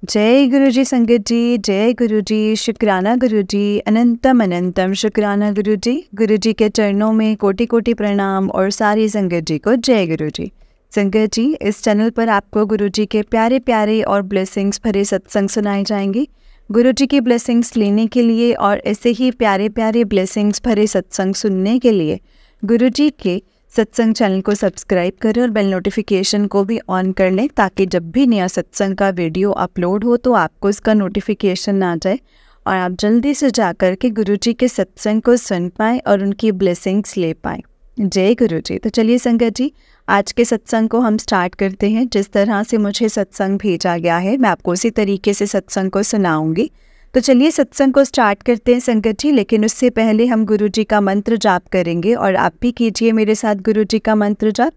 जय गुरु जी संगत जी, जय गुरु जी, शुक्राना गुरु जी, अनंतम अनंतम शुक्राना गुरु जी के चरणों में कोटि कोटि प्रणाम और सारी संगत जी को जय गुरु जी। संगत जी, इस चैनल पर आपको गुरु जी के प्यारे प्यारे और ब्लेसिंग्स भरे सत्संग सुनाए जाएंगे। गुरु जी की ब्लेसिंग्स लेने के लिए और ऐसे ही प्यारे प्यारे ब्लेसिंग्स भरे सत्संग सुनने के लिए गुरु जी के सत्संग चैनल को सब्सक्राइब करें और बेल नोटिफिकेशन को भी ऑन कर लें, ताकि जब भी नया सत्संग का वीडियो अपलोड हो तो आपको इसका नोटिफिकेशन आ जाए और आप जल्दी से जाकर के गुरु जी के सत्संग को सुन पाएँ और उनकी ब्लेसिंग्स ले पाएँ। जय गुरु जी। तो चलिए संगत जी, आज के सत्संग को हम स्टार्ट करते हैं। जिस तरह से मुझे सत्संग भेजा गया है मैं आपको उसी तरीके से सत्संग को सुनाऊंगी। तो चलिए सत्संग को स्टार्ट करते हैं संगत जी, लेकिन उससे पहले हम गुरु जी का मंत्र जाप करेंगे और आप भी कीजिए मेरे साथ गुरु जी का मंत्र जाप।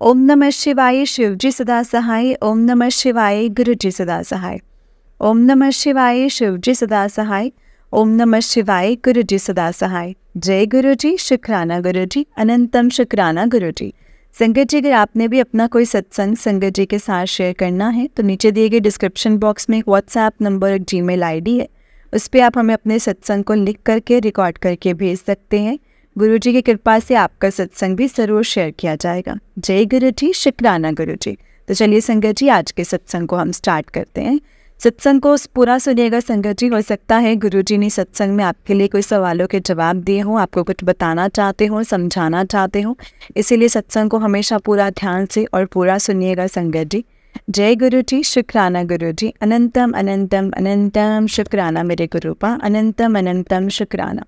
ओम नमः शिवाय, शिव जी सदा सहाय। ओम नमः शिवाय, गुरु जी सदा सहाय। ओम नमः शिवाय, शिव जी सदा सहाय। ओम नमः शिवाय, गुरु जी सदा सहाय। जय गुरु जी, शुक्राना गुरु जी, अनंतम शुक्राना गुरु जी। संगत जी, अगर आपने भी अपना कोई सत्संग संगत जी के साथ शेयर करना है तो नीचे दिए गए डिस्क्रिप्शन बॉक्स में एक व्हाट्सएप नंबर, एक जीमेल आईडी है, उस पर आप हमें अपने सत्संग को लिख करके रिकॉर्ड करके भेज सकते हैं। गुरु जी की कृपा से आपका सत्संग भी ज़रूर शेयर किया जाएगा। जय गुरु जी, शुक्राना गुरु जी। तो चलिए संगत जी, आज के सत्संग को हम स्टार्ट करते हैं। सत्संग को पूरा सुनिएगा संगत जी। हो सकता है गुरु जी ने सत्संग में आपके लिए कोई सवालों के जवाब दिए हों, आपको कुछ बताना चाहते हों, समझाना चाहते हों, इसीलिए सत्संग को हमेशा पूरा ध्यान से और पूरा सुनिएगा संगत जी। जय गुरु जी, शुक्राना गुरु जी, अनंतम अनंतम अनंतम शुक्राना मेरे गुरुपा, अनंतम अनंतम शुक्राना।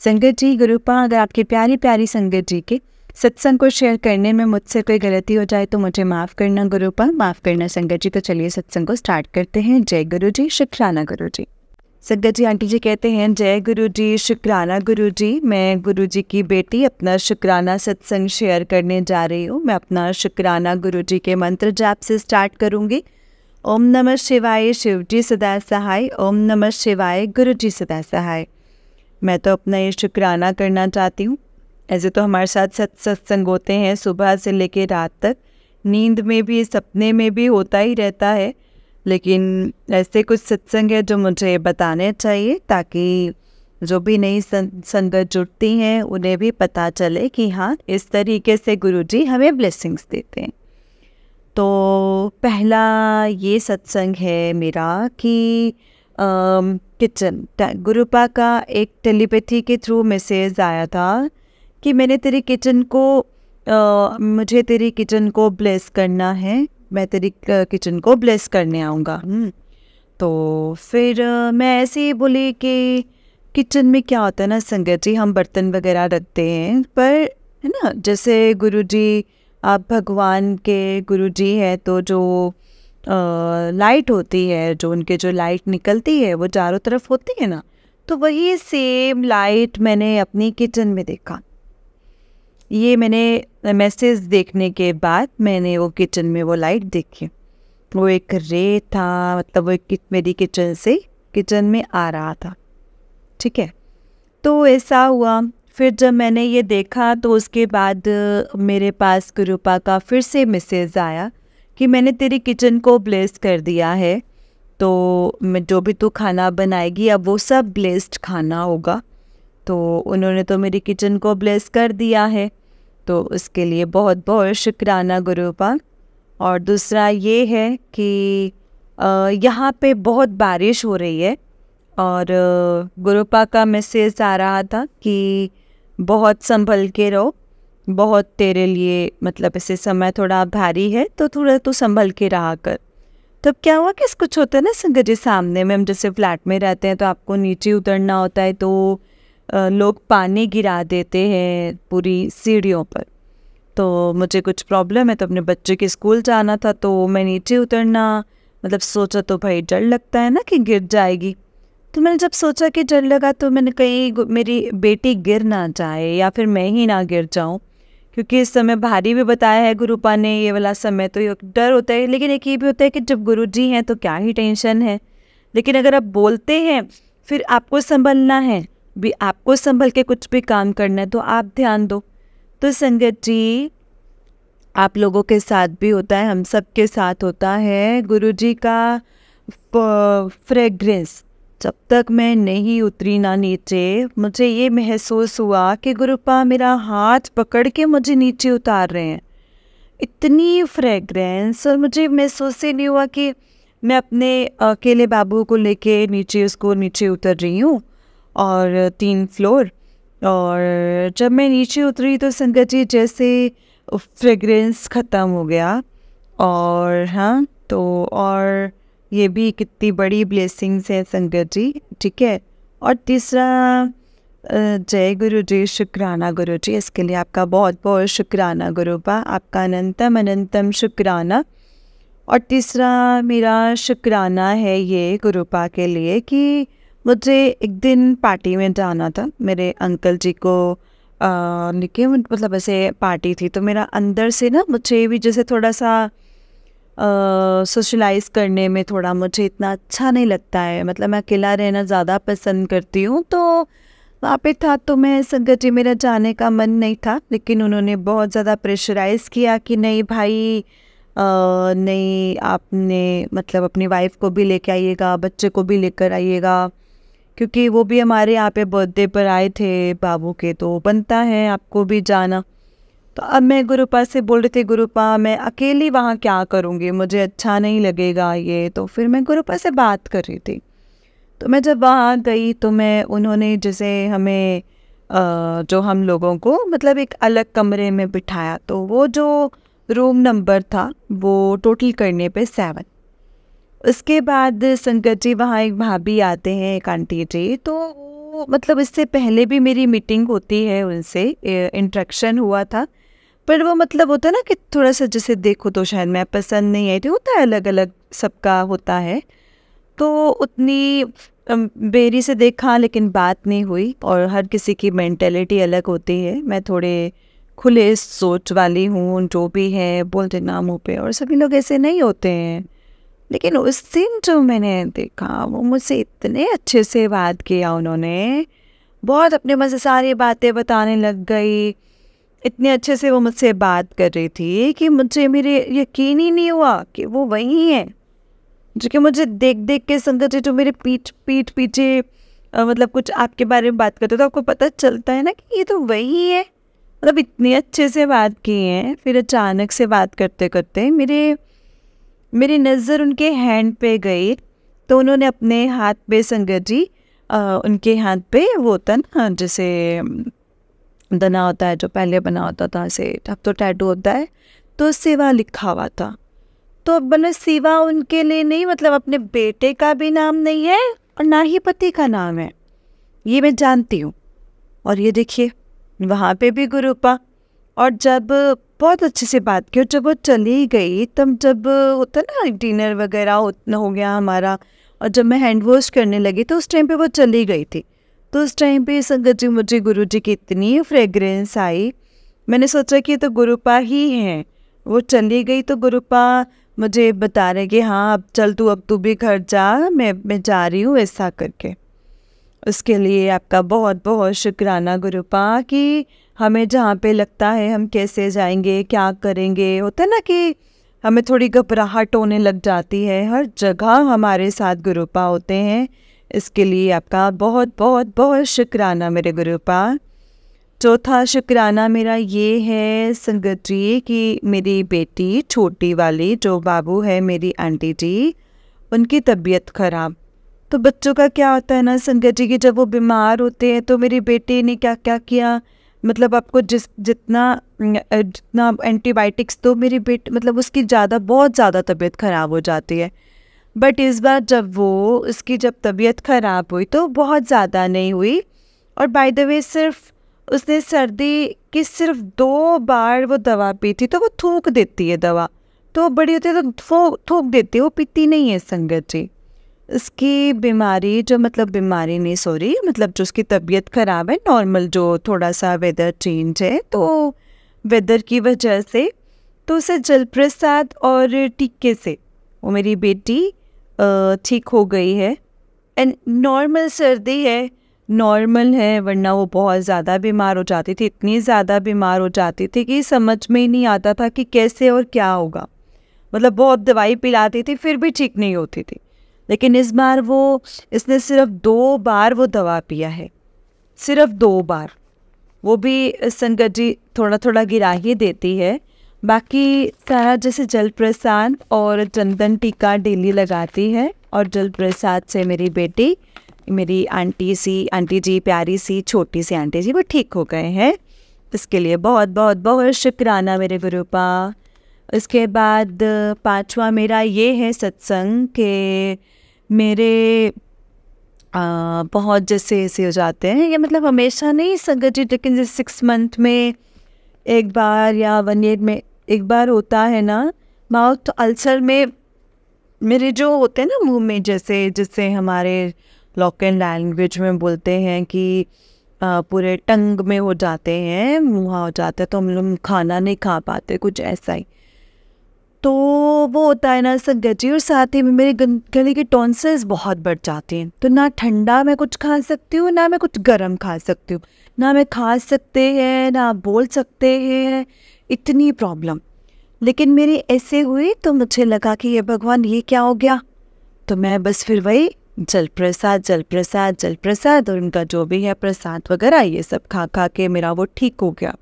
संगत जी, गुरुपा, अगर आपकी प्यारी प्यारी संगत जी के सत्संग को शेयर करने में मुझसे कोई गलती हो जाए तो मुझे माफ़ करना गुरुपा, माफ़ करना संगत जी। तो चलिए सत्संग को स्टार्ट करते हैं। जय गुरु जी, शुक्राना गुरु जी। संगत जी, आंटी जी कहते हैं जय गुरु जी, शुक्राना गुरु जी। मैं गुरु जी की बेटी अपना शुक्राना सत्संग शेयर करने जा रही हूँ। मैं अपना शुक्राना गुरु जी के मंत्र जाप से स्टार्ट करूँगी। ओम नमः शिवाय, शिव जी सदा सहाय। ओम नमः शिवाय, गुरु जी सदा सहाय। मैं तो अपना ये शुक्राना करना चाहती हूँ। ऐसे तो हमारे साथ सत्संग होते हैं सुबह से लेकर रात तक, नींद में भी सपने में भी होता ही रहता है, लेकिन ऐसे कुछ सत्संग है जो मुझे बताने चाहिए ताकि जो भी नई संगत जुड़ती हैं उन्हें भी पता चले कि हाँ, इस तरीके से गुरु जी हमें ब्लेसिंग्स देते हैं। तो पहला ये सत्संग है मेरा कि किचन गुरुपा का एक टेलीपैथी के थ्रू मैसेज आया था कि मैंने तेरी किचन को मुझे तेरी किचन को ब्लेस करना है, मैं तेरी किचन को ब्लेस करने आऊँगा। तो फिर मैं ऐसे ही बोली कि किचन में क्या होता है ना संगत जी, हम बर्तन वगैरह रखते हैं, पर है ना, जैसे गुरु जी, आप भगवान के गुरु जी हैं तो जो लाइट होती है, जो उनके जो लाइट निकलती है वो चारों तरफ होती है ना, तो वही सेम लाइट मैंने अपनी किचन में देखा। ये मैंने मैसेज देखने के बाद मैंने वो किचन में वो लाइट देखी, वो एक रे था, मतलब वो मेरी किचन से किचन में आ रहा था। ठीक है, तो ऐसा हुआ। फिर जब मैंने ये देखा तो उसके बाद मेरे पास गुरुपा का फिर से मैसेज आया कि मैंने तेरी किचन को ब्लेस कर दिया है, तो मैं जो भी तू खाना बनाएगी अब वो सब ब्लेस्ड खाना होगा। तो उन्होंने तो मेरी किचन को ब्लेस कर दिया है, तो उसके लिए बहुत बहुत शुक्राना गुरुपा। और दूसरा ये है कि यहाँ पे बहुत बारिश हो रही है और गुरुपा का मैसेज आ रहा था कि बहुत संभल के रहो, बहुत तेरे लिए मतलब ऐसे समय थोड़ा भारी है, तो थोड़ा तू संभल के रहा कर। तब क्या हुआ कि कुछ होता है ना संगत जी, सामने में हम जैसे फ्लैट में रहते हैं तो आपको नीचे उतरना होता है, तो लोग पानी गिरा देते हैं पूरी सीढ़ियों पर। तो मुझे कुछ प्रॉब्लम है, तो अपने बच्चे के स्कूल जाना था, तो मैं नीचे उतरना मतलब सोचा, तो भाई डर लगता है ना कि गिर जाएगी। तो मैंने जब सोचा कि डर लगा तो मैंने कहीं मेरी बेटी गिर ना जाए या फिर मैं ही ना गिर जाऊं, क्योंकि इस समय भारी भी बताया है गुरुपा ने, ये वाला समय तो ये डर होता है। लेकिन एक ये भी होता है कि जब गुरु जी हैं तो क्या ही टेंशन है, लेकिन अगर आप बोलते हैं फिर आपको संभलना है भी, आपको संभल के कुछ भी काम करना है, तो आप ध्यान दो। तो संगत जी, आप लोगों के साथ भी होता है, हम सब के साथ होता है। गुरु जी का फ्रेग्रेंस, जब तक मैं नहीं उतरी ना नीचे, मुझे ये महसूस हुआ कि गुरुपा मेरा हाथ पकड़ के मुझे नीचे उतार रहे हैं। इतनी फ्रेग्रेंस, और मुझे महसूस ही नहीं हुआ कि मैं अपने अकेले बाबू को लेके उसको नीचे उतर रही हूँ, और 3 फ्लोर। और जब मैं नीचे उतरी तो संगत जी जैसे फ्रेग्रेंस ख़त्म हो गया। और हाँ, तो और ये भी कितनी बड़ी ब्लेसिंग्स है संगत जी, ठीक है। और तीसरा, जय गुरु जी, शुक्राना गुरु जी, इसके लिए आपका बहुत बहुत शुक्राना गुरुपा, आपका अनंतम अनंतम शुक्राना। और तीसरा मेरा शुक्राना है ये गुरुपा के लिए कि मुझे एक दिन पार्टी में जाना था। मेरे अंकल जी को लेके, मतलब ऐसे पार्टी थी, तो मेरा अंदर से ना मुझे भी जैसे थोड़ा सा सोशलाइज़ करने में थोड़ा मुझे इतना अच्छा नहीं लगता है, मतलब मैं अकेला रहना ज़्यादा पसंद करती हूँ। तो वहाँ पे था, तो मैं संगत जी मेरा जाने का मन नहीं था, लेकिन उन्होंने बहुत ज़्यादा प्रेशराइज़ किया कि नहीं भाई, नहीं, आपने मतलब अपनी वाइफ को भी लेके आइएगा, बच्चे को भी लेकर आइएगा, क्योंकि वो भी हमारे यहाँ पे बर्थडे पर आए थे बाबू के, तो बनता है आपको भी जाना। तो अब मैं गुरुपा से बोल रही थी, गुरुपा मैं अकेली वहाँ क्या करूँगी, मुझे अच्छा नहीं लगेगा ये। तो फिर मैं गुरुपा से बात कर रही थी, तो मैं जब वहाँ गई तो उन्होंने जैसे हमें जो हम लोगों को मतलब एक अलग कमरे में बिठाया, तो वो जो रूम नंबर था वो टोटल करने पे 7। उसके बाद संगत जी वहाँ एक भाभी आते हैं, एक आंटी जी, तो वो मतलब इससे पहले भी मेरी मीटिंग होती है उनसे, इंट्रैक्शन हुआ था, पर वो मतलब होता है ना कि थोड़ा सा जैसे देखो तो शायद मैं पसंद नहीं आई थी, होता है अलग अलग सबका होता है। तो उतनी बेरी से देखा लेकिन बात नहीं हुई, और हर किसी की मेंटेलिटी अलग होती है। मैं थोड़े खुले सोच वाली हूँ, जो भी है बोल देना मुँह पे, और सभी लोग ऐसे नहीं होते हैं। लेकिन उस दिन जो मैंने देखा, वो मुझसे इतने अच्छे से बात किया उन्होंने, बहुत अपने मन से सारी बातें बताने लग गई। इतने अच्छे से वो मुझसे बात कर रही थी कि मुझे मेरे यकीन ही नहीं हुआ कि वो वही है, जो कि मुझे देख देख के संगत जी जो मेरे पीठ पीछे मतलब कुछ आपके बारे में बात करते तो आपको पता चलता है ना कि ये तो वही है। मतलब इतने अच्छे से बात की हैं। फिर अचानक से बात करते करते मेरी नज़र उनके हैंड पे गई, तो उन्होंने अपने हाथ पे संगत जी उनके हाथ पे वो होता ना जैसे दना होता है जो पहले बना होता था, ऐसे अब तो टैटू होता है, तो सेवा लिखा हुआ था। तो अब मैंने सेवा उनके लिए नहीं, मतलब अपने बेटे का भी नाम नहीं है और ना ही पति का नाम है, ये मैं जानती हूँ। और ये देखिए वहाँ पे भी गुरुपा। और जब बहुत अच्छे से बात की, और जब वो चली गई, तब जब होता ना डिनर वगैरह हो गया हमारा, और जब मैं हैंड वॉश करने लगी तो उस टाइम पे वो चली गई थी। तो उस टाइम पे संगत जी मुझे गुरुजी की इतनी फ्रेग्रेंस आई, मैंने सोचा कि ये तो गुरुपा ही हैं। वो चली गई तो गुरुपा मुझे बता रहे कि हाँ अब चल तू, अब तू भी घर जा, मैं जा रही हूँ, ऐसा करके। उसके लिए आपका बहुत बहुत शुक्राना गुरुपा कि हमें जहाँ पे लगता है हम कैसे जाएंगे, क्या करेंगे, होता है ना कि हमें थोड़ी घबराहट होने लग जाती है, हर जगह हमारे साथ गुरुपा होते हैं। इसके लिए आपका बहुत बहुत बहुत शुक्राना मेरे गुरुपा। चौथा शुक्राना मेरा ये है संगत जी कि मेरी बेटी छोटी वाली जो बाबू है, मेरी आंटी जी, उनकी तबीयत ख़राब। तो बच्चों का क्या होता है ना संगत जी कि जब वो बीमार होते हैं तो मेरी बेटी ने क्या क्या किया, मतलब आपको जितना एंटीबायोटिक्स तो मेरी बेटी मतलब उसकी बहुत ज़्यादा तबीयत ख़राब हो जाती है। बट इस बार जब उसकी तबीयत ख़राब हुई तो बहुत ज़्यादा नहीं हुई। और बाय द वे सिर्फ उसने सर्दी की सिर्फ 2 बार वो दवा पी थी, तो वो थूक देती है दवा, तो बड़ी होती है तो थूक देती है, वो पीती नहीं है संगत जी। उसकी बीमारी मतलब जो उसकी तबीयत ख़राब है, नॉर्मल जो थोड़ा सा वेदर चेंज है, तो वेदर की वजह से तो उसे जल प्रसाद और टीके से वो मेरी बेटी ठीक हो गई है। एंड नॉर्मल सर्दी है, नॉर्मल है, वरना वो बहुत ज़्यादा बीमार हो जाती थी, इतनी ज़्यादा बीमार हो जाती थी कि समझ में ही नहीं आता था कि कैसे और क्या होगा। मतलब बहुत दवाई पिलाती थी फिर भी ठीक नहीं होती थी। लेकिन इस बार इसने सिर्फ 2 बार वो दवा पिया है, सिर्फ 2 बार, वो भी संगत जी थोड़ा थोड़ा गिरा ही देती है। बाकी सारा जैसे जल प्रसाद और चंदन टीका डेली लगाती है, और जल प्रसाद से मेरी बेटी, मेरी आंटी जी, प्यारी सी छोटी सी आंटी जी, वो ठीक हो गए हैं। इसके लिए बहुत बहुत बहुत शुक्राना मेरे गुरुपा। इसके बाद 5वां मेरा ये है सत्संग के मेरे बहुत जैसे ऐसे हो जाते हैं, ये मतलब हमेशा नहीं संगत जी, लेकिन जैसे 6 मंथ में एक बार या 1 ईयर में एक बार होता है ना, माउथ अल्सर में मेरे जो होते हैं ना मुंह में, जैसे जिससे हमारे लोकल लैंग्वेज में बोलते हैं कि पूरे टंग में हो जाते हैं, मुँह हो जाता है, तो हम लोग खाना नहीं खा पाते, कुछ ऐसा ही। तो वो होता है ना संगत जी, और साथ ही में मेरे गले की टॉन्सिल्स बहुत बढ़ जाती हैं, तो ना ठंडा मैं कुछ खा सकती हूँ, ना मैं कुछ गर्म खा सकती हूँ, ना मैं खा सकते हैं ना बोल सकते हैं, इतनी प्रॉब्लम। लेकिन मेरी ऐसे हुई तो मुझे लगा कि ये भगवान ये क्या हो गया, तो मैं बस फिर वही जल प्रसाद जल प्रसाद जल प्रसाद और उनका जो भी है प्रसाद वगैरह ये सब खा खा के मेरा वो ठीक हो गया।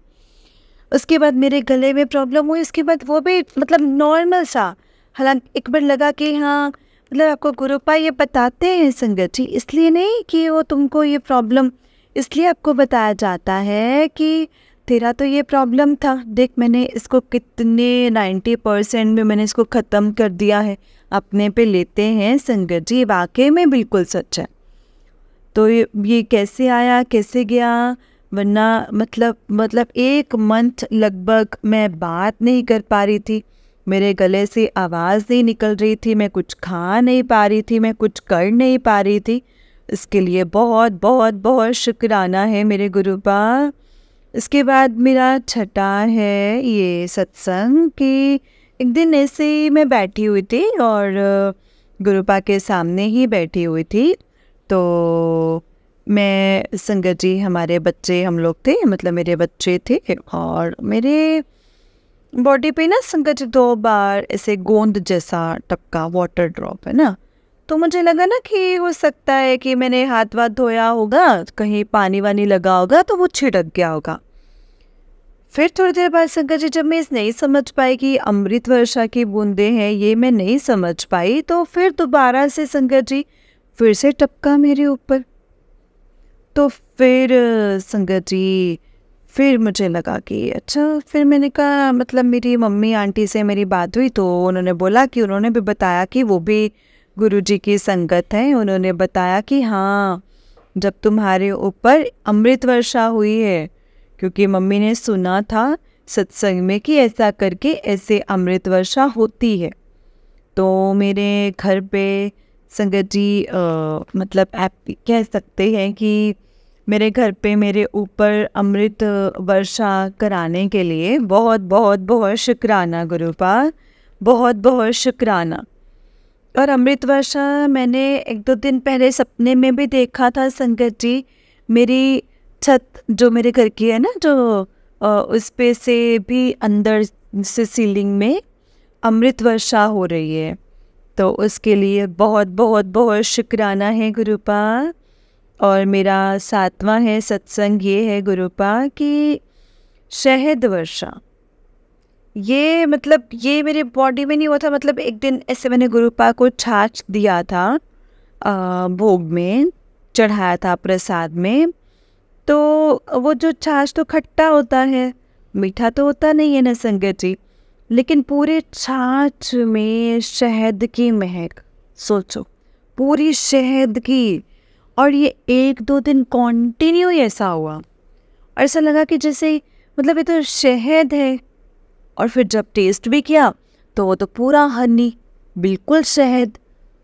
उसके बाद मेरे गले में प्रॉब्लम हुई, उसके बाद वो भी मतलब नॉर्मल सा, हालांकि एक बार लगा कि हाँ मतलब आपको गुरुपा ये बताते हैं संगत जी, इसलिए नहीं कि वो तुमको ये प्रॉब्लम, इसलिए आपको बताया जाता है कि तेरा तो ये प्रॉब्लम था, देख मैंने इसको कितने 90% में मैंने इसको ख़त्म कर दिया है, अपने पे लेते हैं संगत जी, वाकई में बिल्कुल सच है। तो ये कैसे आया कैसे गया, वरना मतलब 1 मंथ लगभग मैं बात नहीं कर पा रही थी, मेरे गले से आवाज़ नहीं निकल रही थी, मैं कुछ खा नहीं पा रही थी, मैं कुछ कर नहीं पा रही थी। इसके लिए बहुत बहुत बहुत शुक्राना है मेरे गुरुपा। इसके बाद मेरा छठा है ये सत्संग कि एक दिन ऐसे ही मैं बैठी हुई थी और गुरुपा के सामने ही बैठी हुई थी, तो मैं संगत जी हमारे बच्चे हम लोग थे, मतलब मेरे बच्चे थे, और मेरे बॉडी पे ना संगत जी 2 बार ऐसे गोंद जैसा टपका, वाटर ड्रॉप है ना, तो मुझे लगा ना कि हो सकता है कि मैंने हाथ वाथ धोया होगा, कहीं पानी वानी लगा होगा तो वो छिड़क गया होगा। फिर थोड़ी देर बाद संगत जी जब मैं इस नहीं समझ पाई कि अमृत वर्षा की बूंदें हैं, ये मैं नहीं समझ पाई, तो फिर दोबारा से संगत जी फिर से टपका मेरे ऊपर। तो फिर संगत जी फिर मुझे लगा कि अच्छा, फिर मैंने कहा मतलब मेरी मम्मी आंटी से मेरी बात हुई, तो उन्होंने बोला कि उन्होंने भी बताया कि वो भी गुरुजी की संगत है, उन्होंने बताया कि हाँ जब तुम्हारे ऊपर अमृत वर्षा हुई है, क्योंकि मम्मी ने सुना था सत्संग में कि ऐसा करके ऐसे अमृत वर्षा होती है, तो मेरे घर पे संगत जी मतलब आप कह सकते हैं कि मेरे घर पे मेरे ऊपर अमृत वर्षा कराने के लिए बहुत बहुत बहुत शुक्राना गुरुपा, बहुत बहुत शुक्राना। और अमृत वर्षा मैंने 1-2 दिन पहले सपने में भी देखा था संगत जी, मेरी छत जो मेरे घर की है ना, जो उस पे से भी अंदर से सीलिंग में अमृत वर्षा हो रही है, तो उसके लिए बहुत बहुत बहुत शुक्राना है गुरुपा। और मेरा 7वां है सत्संग ये है गुरुपा कि शहद वर्षा, ये मतलब ये मेरे बॉडी में नहीं हुआ था, मतलब एक दिन ऐसे मैंने गुरुपा को छाछ दिया था, भोग में चढ़ाया था प्रसाद में, तो वो जो छाछ तो खट्टा होता है, मीठा तो होता नहीं है ना संगत जी, लेकिन पूरे छाछ में शहद की महक, सोचो पूरी शहद की, और ये 1-2 दिन कॉन्टिन्यू ऐसा हुआ, और ऐसा लगा कि जैसे मतलब ये तो शहद है। और फिर जब टेस्ट भी किया तो वो तो पूरा हनी, बिल्कुल शहद।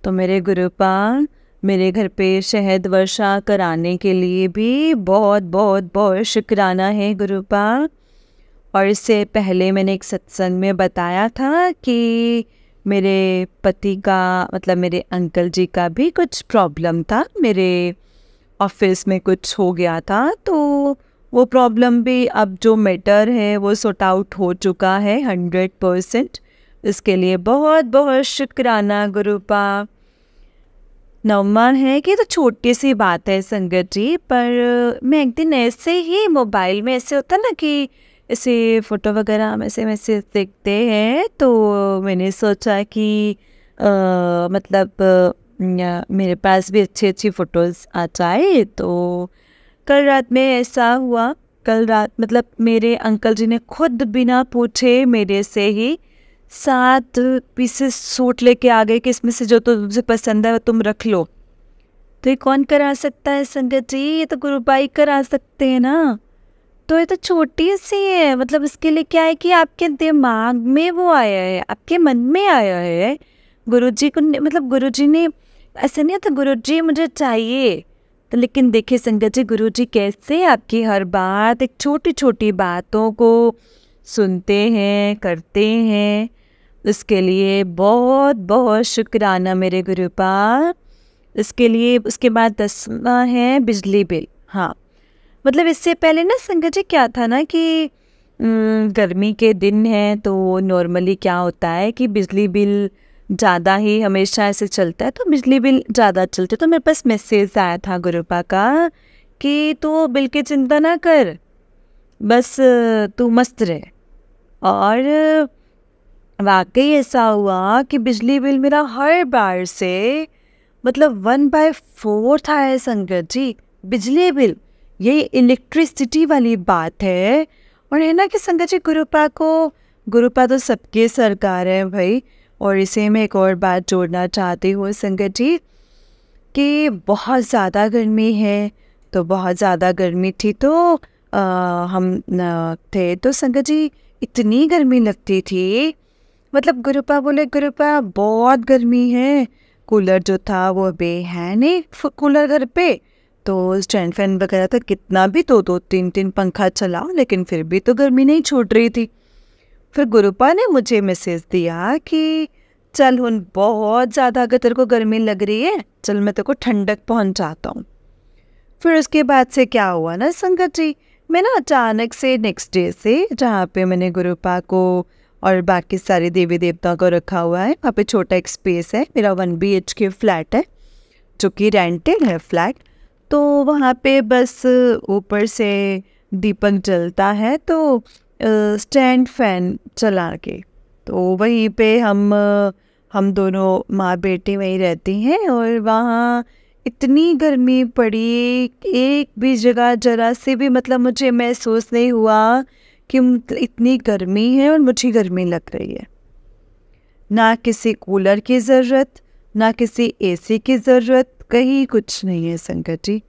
तो मेरे गुरुपा मेरे घर पे शहद वर्षा कराने के लिए भी बहुत बहुत बहुत शुक्राना है गुरुपा। और इससे पहले मैंने एक सत्संग में बताया था कि मेरे पति का मतलब मेरे अंकल जी का भी कुछ प्रॉब्लम था, मेरे ऑफिस में कुछ हो गया था, तो वो प्रॉब्लम भी अब जो मैटर है वो सॉर्ट आउट हो चुका है 100%। इसके लिए बहुत बहुत शुक्राना गुरुपा। नौमा है कि तो छोटी सी बात है संगत जी, पर मैं एक दिन ऐसे ही मोबाइल में ऐसे होता ना कि ऐसे फ़ोटो वगैरह हम ऐसे मैसेज देखते हैं, तो मैंने सोचा कि मतलब मेरे पास भी अच्छी अच्छी फ़ोटोज़ आ जाए। तो कल रात में ऐसा हुआ, कल रात मतलब मेरे अंकल जी ने खुद बिना पूछे मेरे से ही 7 पीसेस सूट लेके आ गए कि इसमें से जो तुझे पसंद है वो तुम रख लो। तो ये कौन करा सकता है संगत जी? ये तो गुरुबाई करा सकते हैं ना। तो ये तो छोटी सी है, मतलब इसके लिए क्या है कि आपके दिमाग में वो आया है, आपके मन में आया है। गुरुजी को मतलब गुरुजी ने ऐसा नहीं था गुरुजी मुझे चाहिए। तो लेकिन देखिए संगत जी, गुरुजी कैसे आपकी हर बात, एक छोटी छोटी बातों को सुनते हैं, करते हैं। इसके लिए बहुत बहुत शुक्राना मेरे गुरुपाल। इसके लिए उसके बाद 10वां है बिजली बिल। हाँ, मतलब इससे पहले ना संगत जी क्या था ना कि गर्मी के दिन हैं तो नॉर्मली क्या होता है कि बिजली बिल ज़्यादा ही हमेशा ऐसे चलता है, तो बिजली बिल ज़्यादा चलते। तो मेरे पास मैसेज आया था गुरुपा का कि तू बिल की चिंता ना कर, बस तू मस्त रहे। और वाकई ऐसा हुआ कि बिजली बिल मेरा हर बार से मतलब 1/4 था है संगत जी। बिजली बिल, ये इलेक्ट्रिसिटी वाली बात है। और है ना कि संगत जी गुरुपा तो सबके सरकार है भाई। और इसे मैं एक और बात जोड़ना चाहती हूँ संगत जी कि बहुत ज़्यादा गर्मी है। तो बहुत ज़्यादा गर्मी थी तो हम थे तो संगत जी इतनी गर्मी लगती थी, मतलब गुरुपा बोले गुरुपा बहुत गर्मी है। कूलर जो था वो अभी है नहीं कूलर घर पे, तो स्टैंड फैन वगैरह था, कितना भी 2-2 3-3 पंखा चलाओ लेकिन फिर भी तो गर्मी नहीं छूट रही थी। फिर गुरुपा ने मुझे मैसेज दिया कि चल हुन बहुत ज़्यादा अगर तेरे को गर्मी लग रही है, चल मैं तेरे को ठंडक पहुंचाता हूँ। फिर उसके बाद से क्या हुआ ना संगत जी, मैं ना अचानक से नेक्स्ट डे से जहाँ पे मैंने गुरुपा को और बाकी सारे देवी देवताओं को रखा हुआ है, वहाँ पे छोटा एक स्पेस है, मेरा 1 BHK फ्लैट है जो कि रेंटेड है फ्लैट। तो वहाँ पे बस ऊपर से दीपक जलता है तो स्टैंड फैन चला के, तो वहीं पे हम दोनों माँ बेटी वहीं रहती हैं। और वहाँ इतनी गर्मी पड़ी, एक भी जगह जरा से भी मतलब मुझे महसूस नहीं हुआ कि इतनी गर्मी है और मुझे गर्मी लग रही है। ना किसी कूलर की ज़रूरत, ना किसी एसी की ज़रूरत, कहीं कुछ नहीं है संगत जी।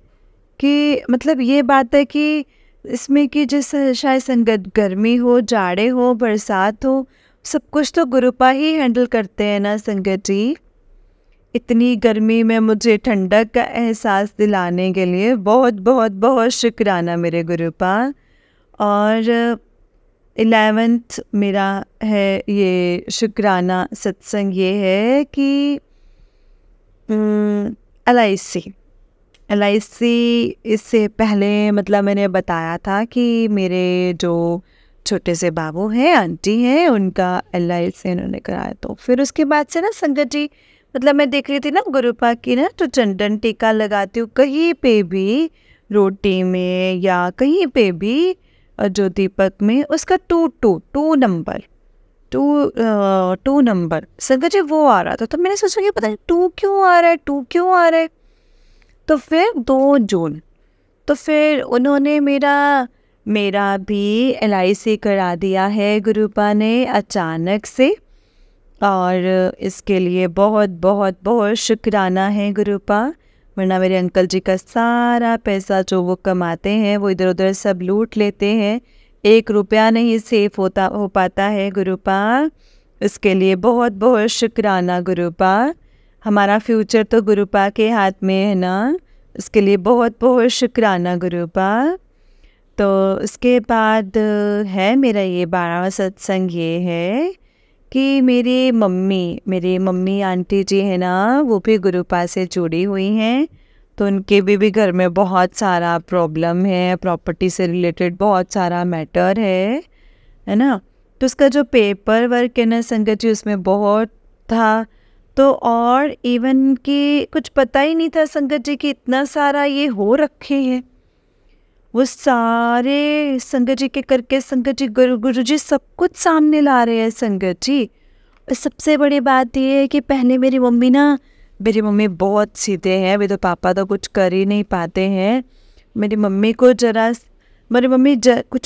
कि मतलब ये बात है कि इसमें कि जिस शायद संगत गर्मी हो, जाड़े हो, बरसात हो, सब कुछ तो गुरुपा ही हैंडल करते हैं ना संगत जी। इतनी गर्मी में मुझे ठंडक का एहसास दिलाने के लिए बहुत बहुत बहुत शुक्राना मेरे गुरुपा। और 11th मेरा है ये शुक्राना सत्संग ये है कि LIC इससे पहले मतलब मैंने बताया था कि मेरे जो छोटे से बाबू हैं, आंटी हैं, उनका LIC इन्होंने कराया। तो फिर उसके बाद से ना संगत जी मतलब मैं देख रही थी ना गुरुपा की ना, तो चंदन टीका लगाती हूँ कहीं पे भी, रोटी में या कहीं पे भी, जो दीपक में उसका 2 नंबर संगत जी वो आ रहा था। तो मैंने सोचा कि पता नहीं 2 क्यों आ रहा है। तो फिर 2 जून, तो फिर उन्होंने मेरा भी LIC करा दिया है गुरुपा ने अचानक से। और इसके लिए बहुत बहुत बहुत शुक्राना है गुरुपा, वरना मेरे अंकल जी का सारा पैसा जो वो कमाते हैं वो इधर उधर सब लूट लेते हैं, 1 रुपया नहीं सेफ हो पाता है गुरुपा। इसके लिए बहुत बहुत शुक्राना गुरुपा। हमारा फ्यूचर तो गुरुपा के हाथ में है ना, इसके लिए बहुत बहुत शुक्राना गुरुपा। तो उसके बाद है मेरा ये 12वां सत्संग ये है कि मेरी मम्मी आंटी जी है ना, वो भी गुरुपा से जुड़ी हुई हैं। तो उनके भी घर में बहुत सारा प्रॉब्लम है, प्रॉपर्टी से रिलेटेड बहुत सारा मैटर है ना। तो उसका जो पेपर वर्क है ना संगत जी उसमें बहुत था, तो और इवन कि कुछ पता ही नहीं था संगत जी कि इतना सारा ये हो रखे हैं। वो सारे संगत जी के करके संगत जी गुरु जी सब कुछ सामने ला रहे हैं संगत जी। और सबसे बड़ी बात ये है कि पहले मेरी मम्मी बहुत सीधे हैं, वे तो पापा तो कुछ कर ही नहीं पाते हैं। मेरी मम्मी कुछ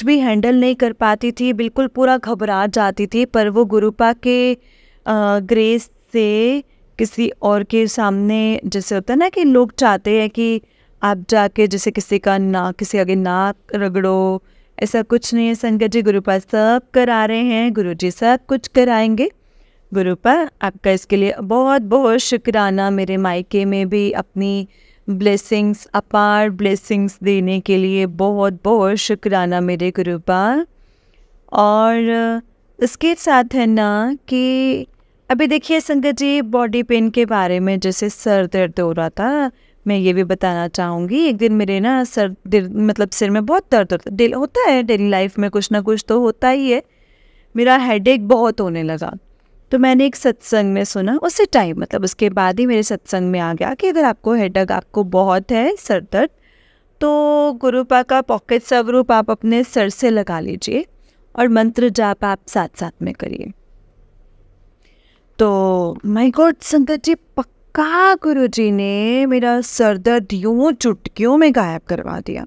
भी हैंडल नहीं कर पाती थी, बिल्कुल पूरा घबरा जाती थी। पर वो गुरुपा के ग्रेस से किसी और के सामने, जैसे होता है ना कि लोग चाहते हैं कि आप जाके जैसे किसी आगे नाक रगड़ो, ऐसा कुछ नहीं है संगत जी। गुरुपा सब करा रहे हैं, गुरुजी सब कुछ कराएंगे। गुरुपा आपका इसके लिए बहुत बहुत शुक्राना। मेरे मायके में भी अपनी ब्लेसिंग्स, अपार ब्लेसिंग्स देने के लिए बहुत बहुत शुक्राना मेरे गुरुपा। और इसके साथ है ना कि अभी देखिए संगत जी, बॉडी पेन के बारे में, जैसे सर दर्द हो रहा था, मैं ये भी बताना चाहूँगी। एक दिन मेरे ना सिर में बहुत दर्द होता है, डेली लाइफ में कुछ ना कुछ तो होता ही है। मेरा हेडेक बहुत होने लगा, तो मैंने एक सत्संग में सुना उसी टाइम, उसके बाद ही मेरे सत्संग में आ गया कि अगर आपको हेडेक आपको बहुत है, सर दर्द, तो गुरुपा का पॉकेट स्वरूप आप अपने सर से लगा लीजिए और मंत्र जाप आप साथ साथ में करिए। तो माय गॉड संगत जी, पक्का गुरुजी ने मेरा सर दर्द यूं चुटकियों में गायब करवा दिया।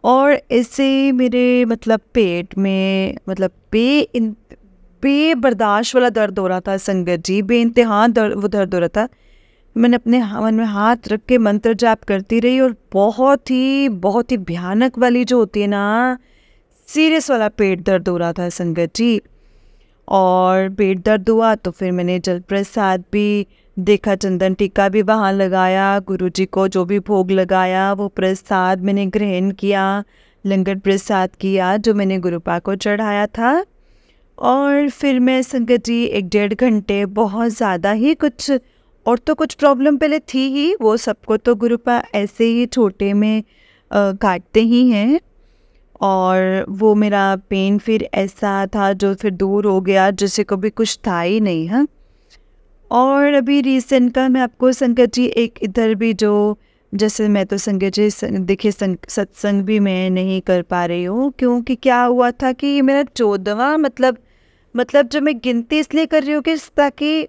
और इससे मेरे पेट में बेबर्दाश्त वाला दर्द हो रहा था संगत जी, बेइंतहा दर्द हो रहा था। मैंने अपने मन में हाथ रख के मंत्र जाप करती रही और बहुत ही भयानक वाली जो होती है ना, सीरियस वाला पेट दर्द हो रहा था संगत जी। और पेट दर्द हुआ तो फिर मैंने जल प्रसाद भी देखा, चंदन टीका भी वहाँ लगाया, गुरुजी को जो भी भोग लगाया वो प्रसाद मैंने ग्रहण किया, लंगर प्रसाद किया जो मैंने गुरुपा को चढ़ाया था। और फिर मैं संगत जी 1-1.5 घंटे बहुत ज़्यादा ही कुछ प्रॉब्लम पहले थी ही, वो सबको तो गुरुपा ऐसे ही छोटे में काटते ही हैं। और वो मेरा पेन फिर ऐसा था जो फिर दूर हो गया, जैसे कभी कुछ था ही नहीं। हाँ, और अभी रिसेंट का मैं आपको संगत जी एक इधर भी जो, जैसे मैं तो संगत जी देखिए सत्संग भी मैं नहीं कर पा रही हूँ, क्योंकि क्या हुआ था कि मेरा 14वां जो मैं गिनती इसलिए कर रही हूँ कि ताकि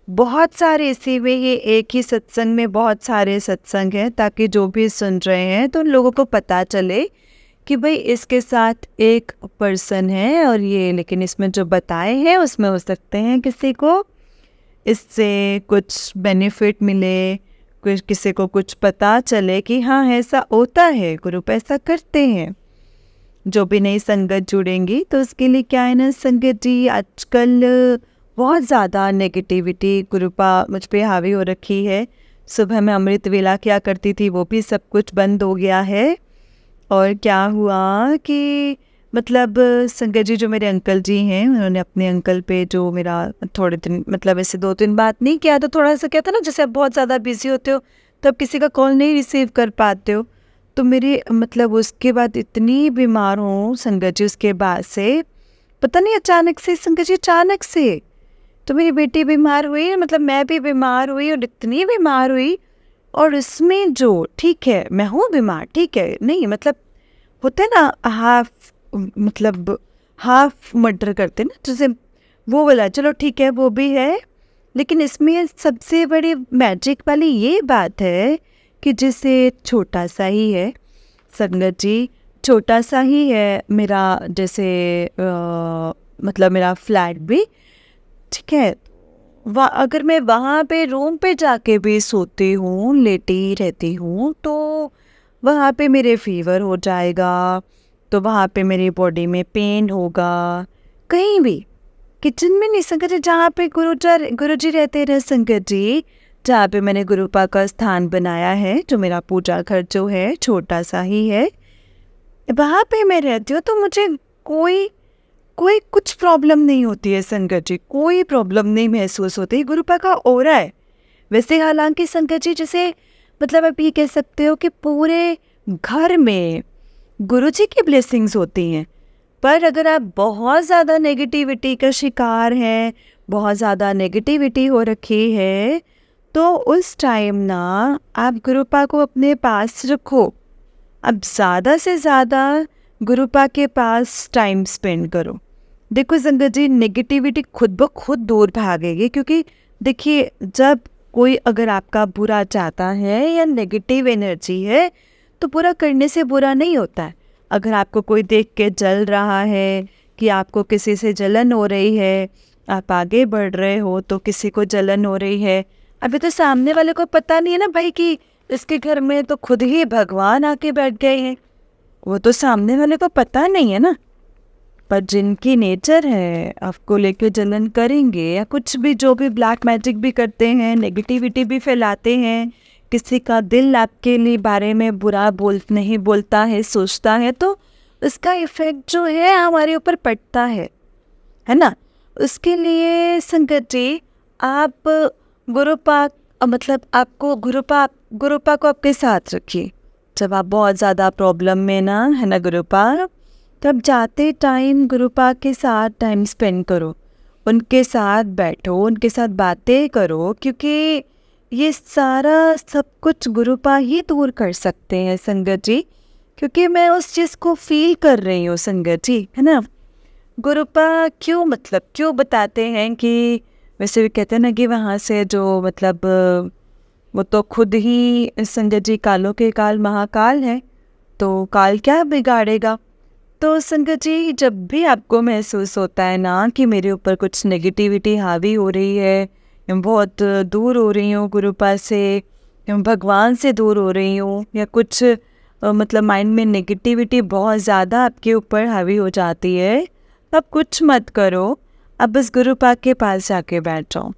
बहुत सारे इसी में, ये एक ही सत्संग में बहुत सारे सत्संग हैं, ताकि जो भी सुन रहे हैं तो उन लोगों को पता चले कि भाई इसके साथ एक पर्सन है और ये, लेकिन इसमें जो बताए हैं उसमें हो सकते हैं किसी को इससे कुछ बेनिफिट मिले, किसी को कुछ पता चले कि हाँ ऐसा होता है, ग्रुप ऐसा करते हैं। जो भी नई संगत जुड़ेंगी तो उसके लिए क्या है ना संगत जी, आजकल बहुत ज़्यादा नेगेटिविटी गुरुपा मुझ पे हावी हो रखी है। सुबह में अमृत वेला क्या करती थी वो भी सब कुछ बंद हो गया है। और क्या हुआ कि संगत जी जो मेरे अंकल जी हैं, उन्होंने अपने अंकल पे जो मेरा थोड़े दिन ऐसे 2-3 बात नहीं किया, तो थोड़ा सा क्या था ना, जैसे आप बहुत ज़्यादा बिजी होते हो तो आप किसी का कॉल नहीं रिसीव कर पाते हो। तो मेरे उसके बाद इतनी बीमार हूँ संगत जी, उसके बाद से पता नहीं अचानक से संगत जी, अचानक से तो मेरी बेटी बीमार हुई, मैं भी बीमार हुई और इतनी बीमार हुई। और इसमें जो ठीक है मैं हूँ बीमार, ठीक है, नहीं होता है ना हाफ मर्डर करते ना, जैसे वो बोला, चलो ठीक है वो भी है। लेकिन इसमें सबसे बड़ी मैजिक वाली ये बात है कि जिसे छोटा सा ही है संगत जी, छोटा सा ही है मेरा, जैसे मेरा फ्लैट भी, ठीक है, अगर मैं वहाँ पे रूम पे जाके भी सोती हूँ, लेटी रहती हूँ, तो वहाँ पे मेरे फीवर हो जाएगा, तो वहाँ पे मेरी बॉडी में पेन होगा। कहीं भी किचन में नहीं संगत जी, जहाँ पे गुरुजी रहते रहे संगत जी, जहाँ पे मैंने गुरुपा का स्थान बनाया है, जो मेरा पूजा घर जो है छोटा सा ही है, वहाँ पे मैं रहती हूँ, तो मुझे कोई कुछ प्रॉब्लम नहीं होती है संगत जी, कोई प्रॉब्लम नहीं महसूस होती। गुरुपा का ऑरा है वैसे, हालांकि संगत जी जैसे आप ये कह सकते हो कि पूरे घर में गुरुजी की ब्लेसिंग्स होती हैं। पर अगर आप बहुत ज़्यादा नेगेटिविटी का शिकार हैं, बहुत ज़्यादा नेगेटिविटी हो रखी है, तो उस टाइम ना आप गुरुपा को अपने पास रखो। अब ज़्यादा से ज़्यादा गुरुपा के पास टाइम स्पेंड करो। देखो संगत जी, नेगेटिविटी खुद ब खुद दूर भागेगी, क्योंकि देखिए जब कोई अगर आपका बुरा चाहता है या नेगेटिव एनर्जी है तो बुरा करने से बुरा नहीं होता है। अगर आपको कोई देख के जल रहा है कि आपको किसी से जलन हो रही है, आप आगे बढ़ रहे हो तो किसी को जलन हो रही है, अभी तो सामने वाले को पता नहीं है ना भाई कि इसके घर में तो खुद ही भगवान आके बैठ गए हैं, वो तो सामने वाले को पता नहीं है ना। पर जिनकी नेचर है आपको लेके जलन करेंगे या कुछ भी, जो भी ब्लैक मैजिक भी करते हैं, नेगेटिविटी भी फैलाते हैं, किसी का दिल आपके लिए बारे में बुरा नहीं बोलता है, सोचता है, तो उसका इफेक्ट जो है हमारे ऊपर पड़ता है ना। उसके लिए संगत जी आप गुरुपा मतलब आपको गुरुपा को आपके साथ रखिए। जब आप बहुत ज़्यादा प्रॉब्लम में ना है ना गुरुपा, तब जाते टाइम गुरुपा के साथ टाइम स्पेंड करो, उनके साथ बैठो, उनके साथ बातें करो, क्योंकि ये सारा सब कुछ गुरुपा ही दूर कर सकते हैं संगत जी। क्योंकि मैं उस चीज़ को फील कर रही हूँ संगत जी, है ना। गुरुपा क्यों बताते हैं कि वैसे भी कहते हैं ना कि वहाँ से जो मतलब वो तो खुद ही संगत जी कालों के काल महाकाल है, तो काल क्या बिगाड़ेगा। तो संगत जी जब भी आपको महसूस होता है ना कि मेरे ऊपर कुछ नेगेटिविटी हावी हो रही है, बहुत दूर हो रही हूँ गुरुपा से, भगवान से दूर हो रही हूँ, या कुछ मतलब माइंड में नेगेटिविटी बहुत ज़्यादा आपके ऊपर हावी हो जाती है, तब कुछ मत करो, अब बस गुरुपा के पास जाके बैठ जाओ।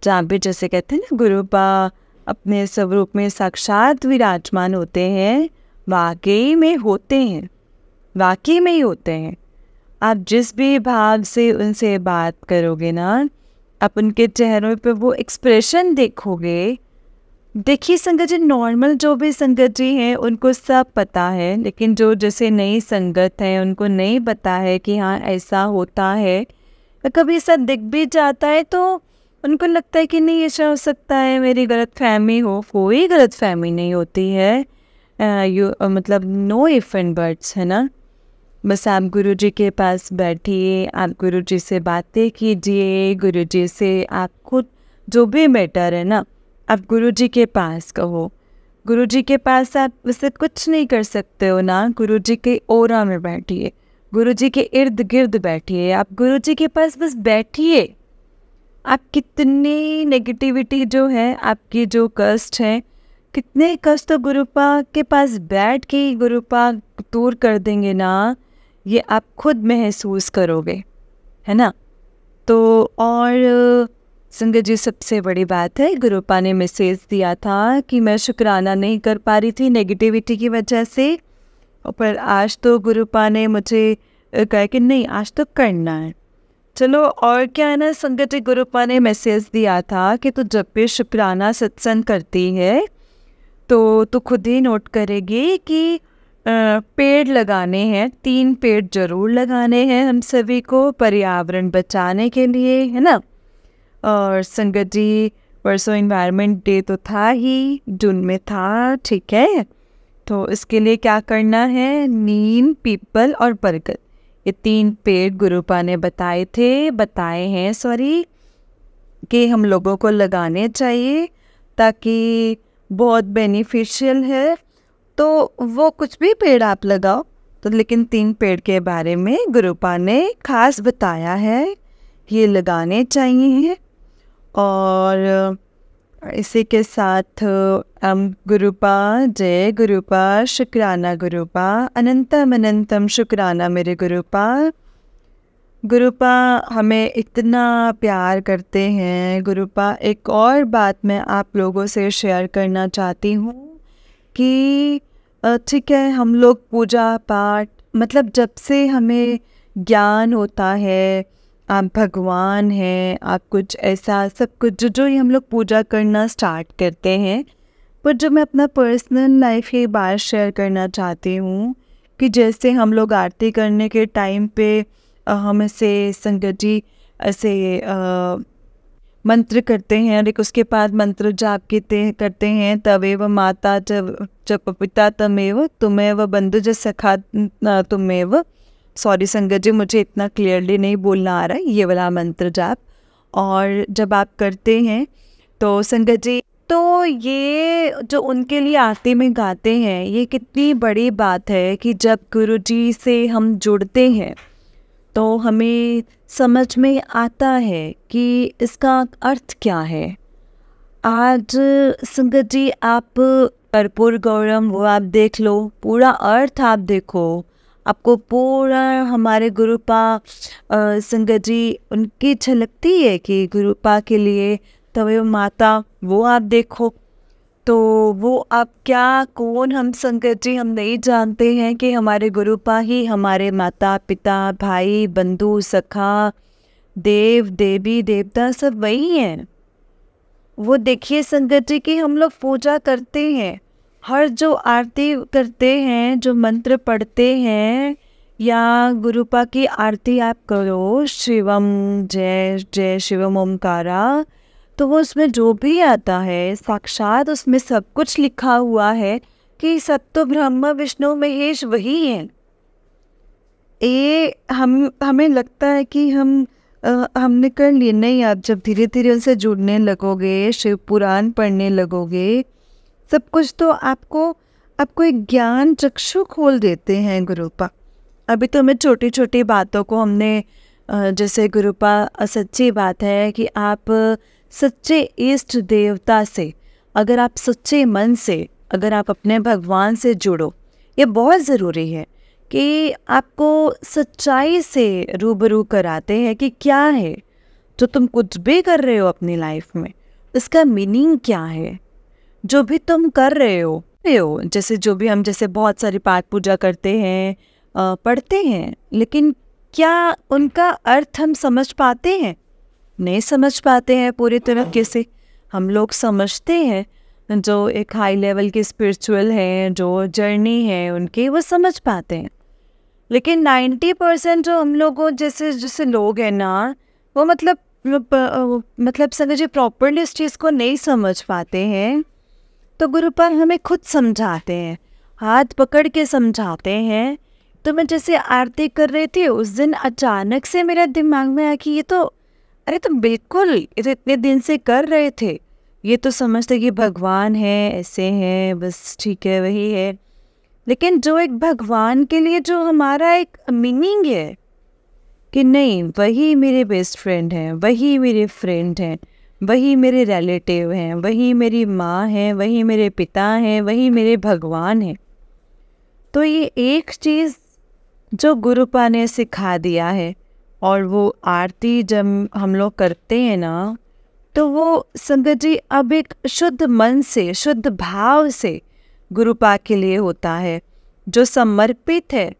जहाँ भी जैसे कहते हैं ना गुरुपा अपने स्वरूप में साक्षात विराजमान होते हैं, वाकई में ही होते हैं। आप जिस भी भाव से उनसे बात करोगे ना, आप उनके चेहरों पे वो एक्सप्रेशन देखोगे। देखिए संगत जी, नॉर्मल जो भी संगत जी हैं उनको सब पता है, लेकिन जो जैसे नई संगत है उनको नहीं पता है कि हाँ ऐसा होता है। कभी ऐसा दिख भी जाता है तो उनको लगता है कि नहीं ऐसा हो सकता है, मेरी गलत फहमी हो। कोई गलत फहमी नहीं होती है, मतलब नो इफ एंड बट्स, है ना। बस आप गुरुजी के पास बैठिए, आप गुरुजी से बातें कीजिए, गुरुजी से आप खुद जो भी मैटर है ना आप गुरुजी के पास कहो। गुरुजी के पास आप वैसे कुछ नहीं कर सकते हो ना, गुरुजी के ओरा में बैठिए, गुरुजी के इर्द गिर्द बैठिए, आप गुरुजी के पास बस बैठिए। आप कितनी नेगेटिविटी जो है, आपकी जो कष्ट है, कितने कष्ट तो गुरुपा के पास बैठ के ही गुरुपा दूर कर देंगे ना, ये आप खुद महसूस करोगे, है ना। तो और संगत जी सबसे बड़ी बात है, गुरुपा ने मैसेज दिया था कि मैं शुक्राना नहीं कर पा रही थी नेगेटिविटी की वजह से, पर आज तो गुरुपा ने मुझे कहा कि नहीं आज तो करना है। चलो और क्या है ना संगत जी, गुरुपा ने मैसेज दिया था कि तू जब भी शुक्राना सत्संग करती है तो तू खुद ही नोट करेगी कि पेड़ लगाने हैं, 3 पेड़ जरूर लगाने हैं हम सभी को, पर्यावरण बचाने के लिए, है ना। और संगत जी परसों एनवायरनमेंट डे तो था ही, जून में था, ठीक है। तो इसके लिए क्या करना है, नीम, पीपल और बरगद, ये 3 पेड़ गुरुपा ने बताए हैं कि हम लोगों को लगाने चाहिए, ताकि बहुत बेनिफिशियल है। तो वो कुछ भी पेड़ आप लगाओ, तो लेकिन 3 पेड़ के बारे में गुरुपा ने खास बताया है, ये लगाने चाहिए। और इसी के साथ हम गुरुपा, जय गुरुपा, शुक्राना गुरुपा, अनंतम अनंतम शुक्राना मेरे गुरुपा। गुरुपा हमें इतना प्यार करते हैं। गुरुपा एक और बात मैं आप लोगों से शेयर करना चाहती हूँ कि ठीक है, हम लोग पूजा पाठ, मतलब जब से हमें ज्ञान होता है, आप भगवान हैं, आप कुछ ऐसा सब कुछ जो ही हम लोग पूजा करना स्टार्ट करते हैं। पर जो मैं अपना पर्सनल लाइफ ये बात शेयर करना चाहती हूँ कि जैसे हम लोग आरती करने के टाइम पे हम ऐसे संगत जी ऐसे मंत्र करते हैं और एक उसके बाद मंत्र जाप करते हैं, तवेव माता च पिता तमेव तुमेव बंधु ज सखा तुमेव। सॉरी संगत जी, मुझे इतना क्लियरली नहीं बोलना आ रहा है ये वाला मंत्र जाप। और जब आप करते हैं तो संगत जी, तो ये जो उनके लिए आरती में गाते हैं, ये कितनी बड़ी बात है कि जब गुरु जी से हम जुड़ते हैं तो हमें समझ में आता है कि इसका अर्थ क्या है। आज संगत जी, आप कर्पूर गौरम वो आप देख लो, पूरा अर्थ आप देखो, आपको पूरा हमारे गुरुपा संगत जी उनकी झलकती है कि गुरुपा के लिए तवे माता वो आप देखो। तो वो आप क्या कौन हम संगत जी, हम नहीं जानते हैं कि हमारे गुरुपा ही हमारे माता पिता भाई बंधु सखा देव देवी देवता सब वही हैं। वो देखिए संगत जी कि हम लोग पूजा करते हैं, हर जो आरती करते हैं, जो मंत्र पढ़ते हैं या गुरुपा की आरती आप करो, शिवम जय जय शिवम ओमकारा, तो वो उसमें जो भी आता है साक्षात उसमें सब कुछ लिखा हुआ है कि सत्य ब्रह्म विष्णु महेश वही हैं। ये हमें लगता है कि हमने कर लिए, नहीं। आप जब धीरे धीरे उनसे जुड़ने लगोगे, शिव पुराण पढ़ने लगोगे, सब कुछ तो आपको एक ज्ञान चक्षु खोल देते हैं गुरुपा। अभी तो हमें छोटी छोटी बातों को हमने जैसे गुरुपा, सच्ची बात है कि आप सच्चे इष्ट देवता से, अगर आप सच्चे मन से, अगर आप अपने भगवान से जुड़ो, ये बहुत ज़रूरी है कि आपको सच्चाई से रूबरू कराते हैं कि क्या है जो तुम कुछ भी कर रहे हो अपनी लाइफ में, इसका मीनिंग क्या है। जो भी तुम कर रहे हो, जैसे जो भी हम जैसे बहुत सारी पाठ पूजा करते हैं, पढ़ते हैं, लेकिन क्या उनका अर्थ हम समझ पाते हैं? नहीं समझ पाते हैं पूरी तरीके से। हम लोग समझते हैं जो एक हाई लेवल के स्पिरिचुअल हैं, जो जर्नी है उनकी, वो समझ पाते हैं। लेकिन 90% जो हम लोगों जैसे लोग हैं ना, वो मतलब संगत जी प्रॉपरली इस चीज़ को नहीं समझ पाते हैं। तो गुरुपा हमें खुद समझाते हैं, हाथ पकड़ के समझाते हैं। तो मैं जैसे आरती कर रही थी उस दिन, अचानक से मेरे दिमाग में आया कि ये तो बिल्कुल, ये तो इतने दिन से कर रहे थे, ये तो समझते कि भगवान है, ऐसे हैं, बस ठीक है वही है। लेकिन जो एक भगवान के लिए जो हमारा एक मीनिंग है कि नहीं, वही मेरे बेस्ट फ्रेंड हैं, वही मेरे फ्रेंड हैं, वही मेरे रिलेटिव हैं, वही मेरी माँ है, वही मेरे पिता हैं, वही मेरे भगवान हैं। तो ये एक चीज़ जो गुरुपा ने सिखा दिया है। और वो आरती जब हम लोग करते हैं ना, तो वो संगत जी अब एक शुद्ध मन से, शुद्ध भाव से गुरुपा के लिए होता है, जो समर्पित है।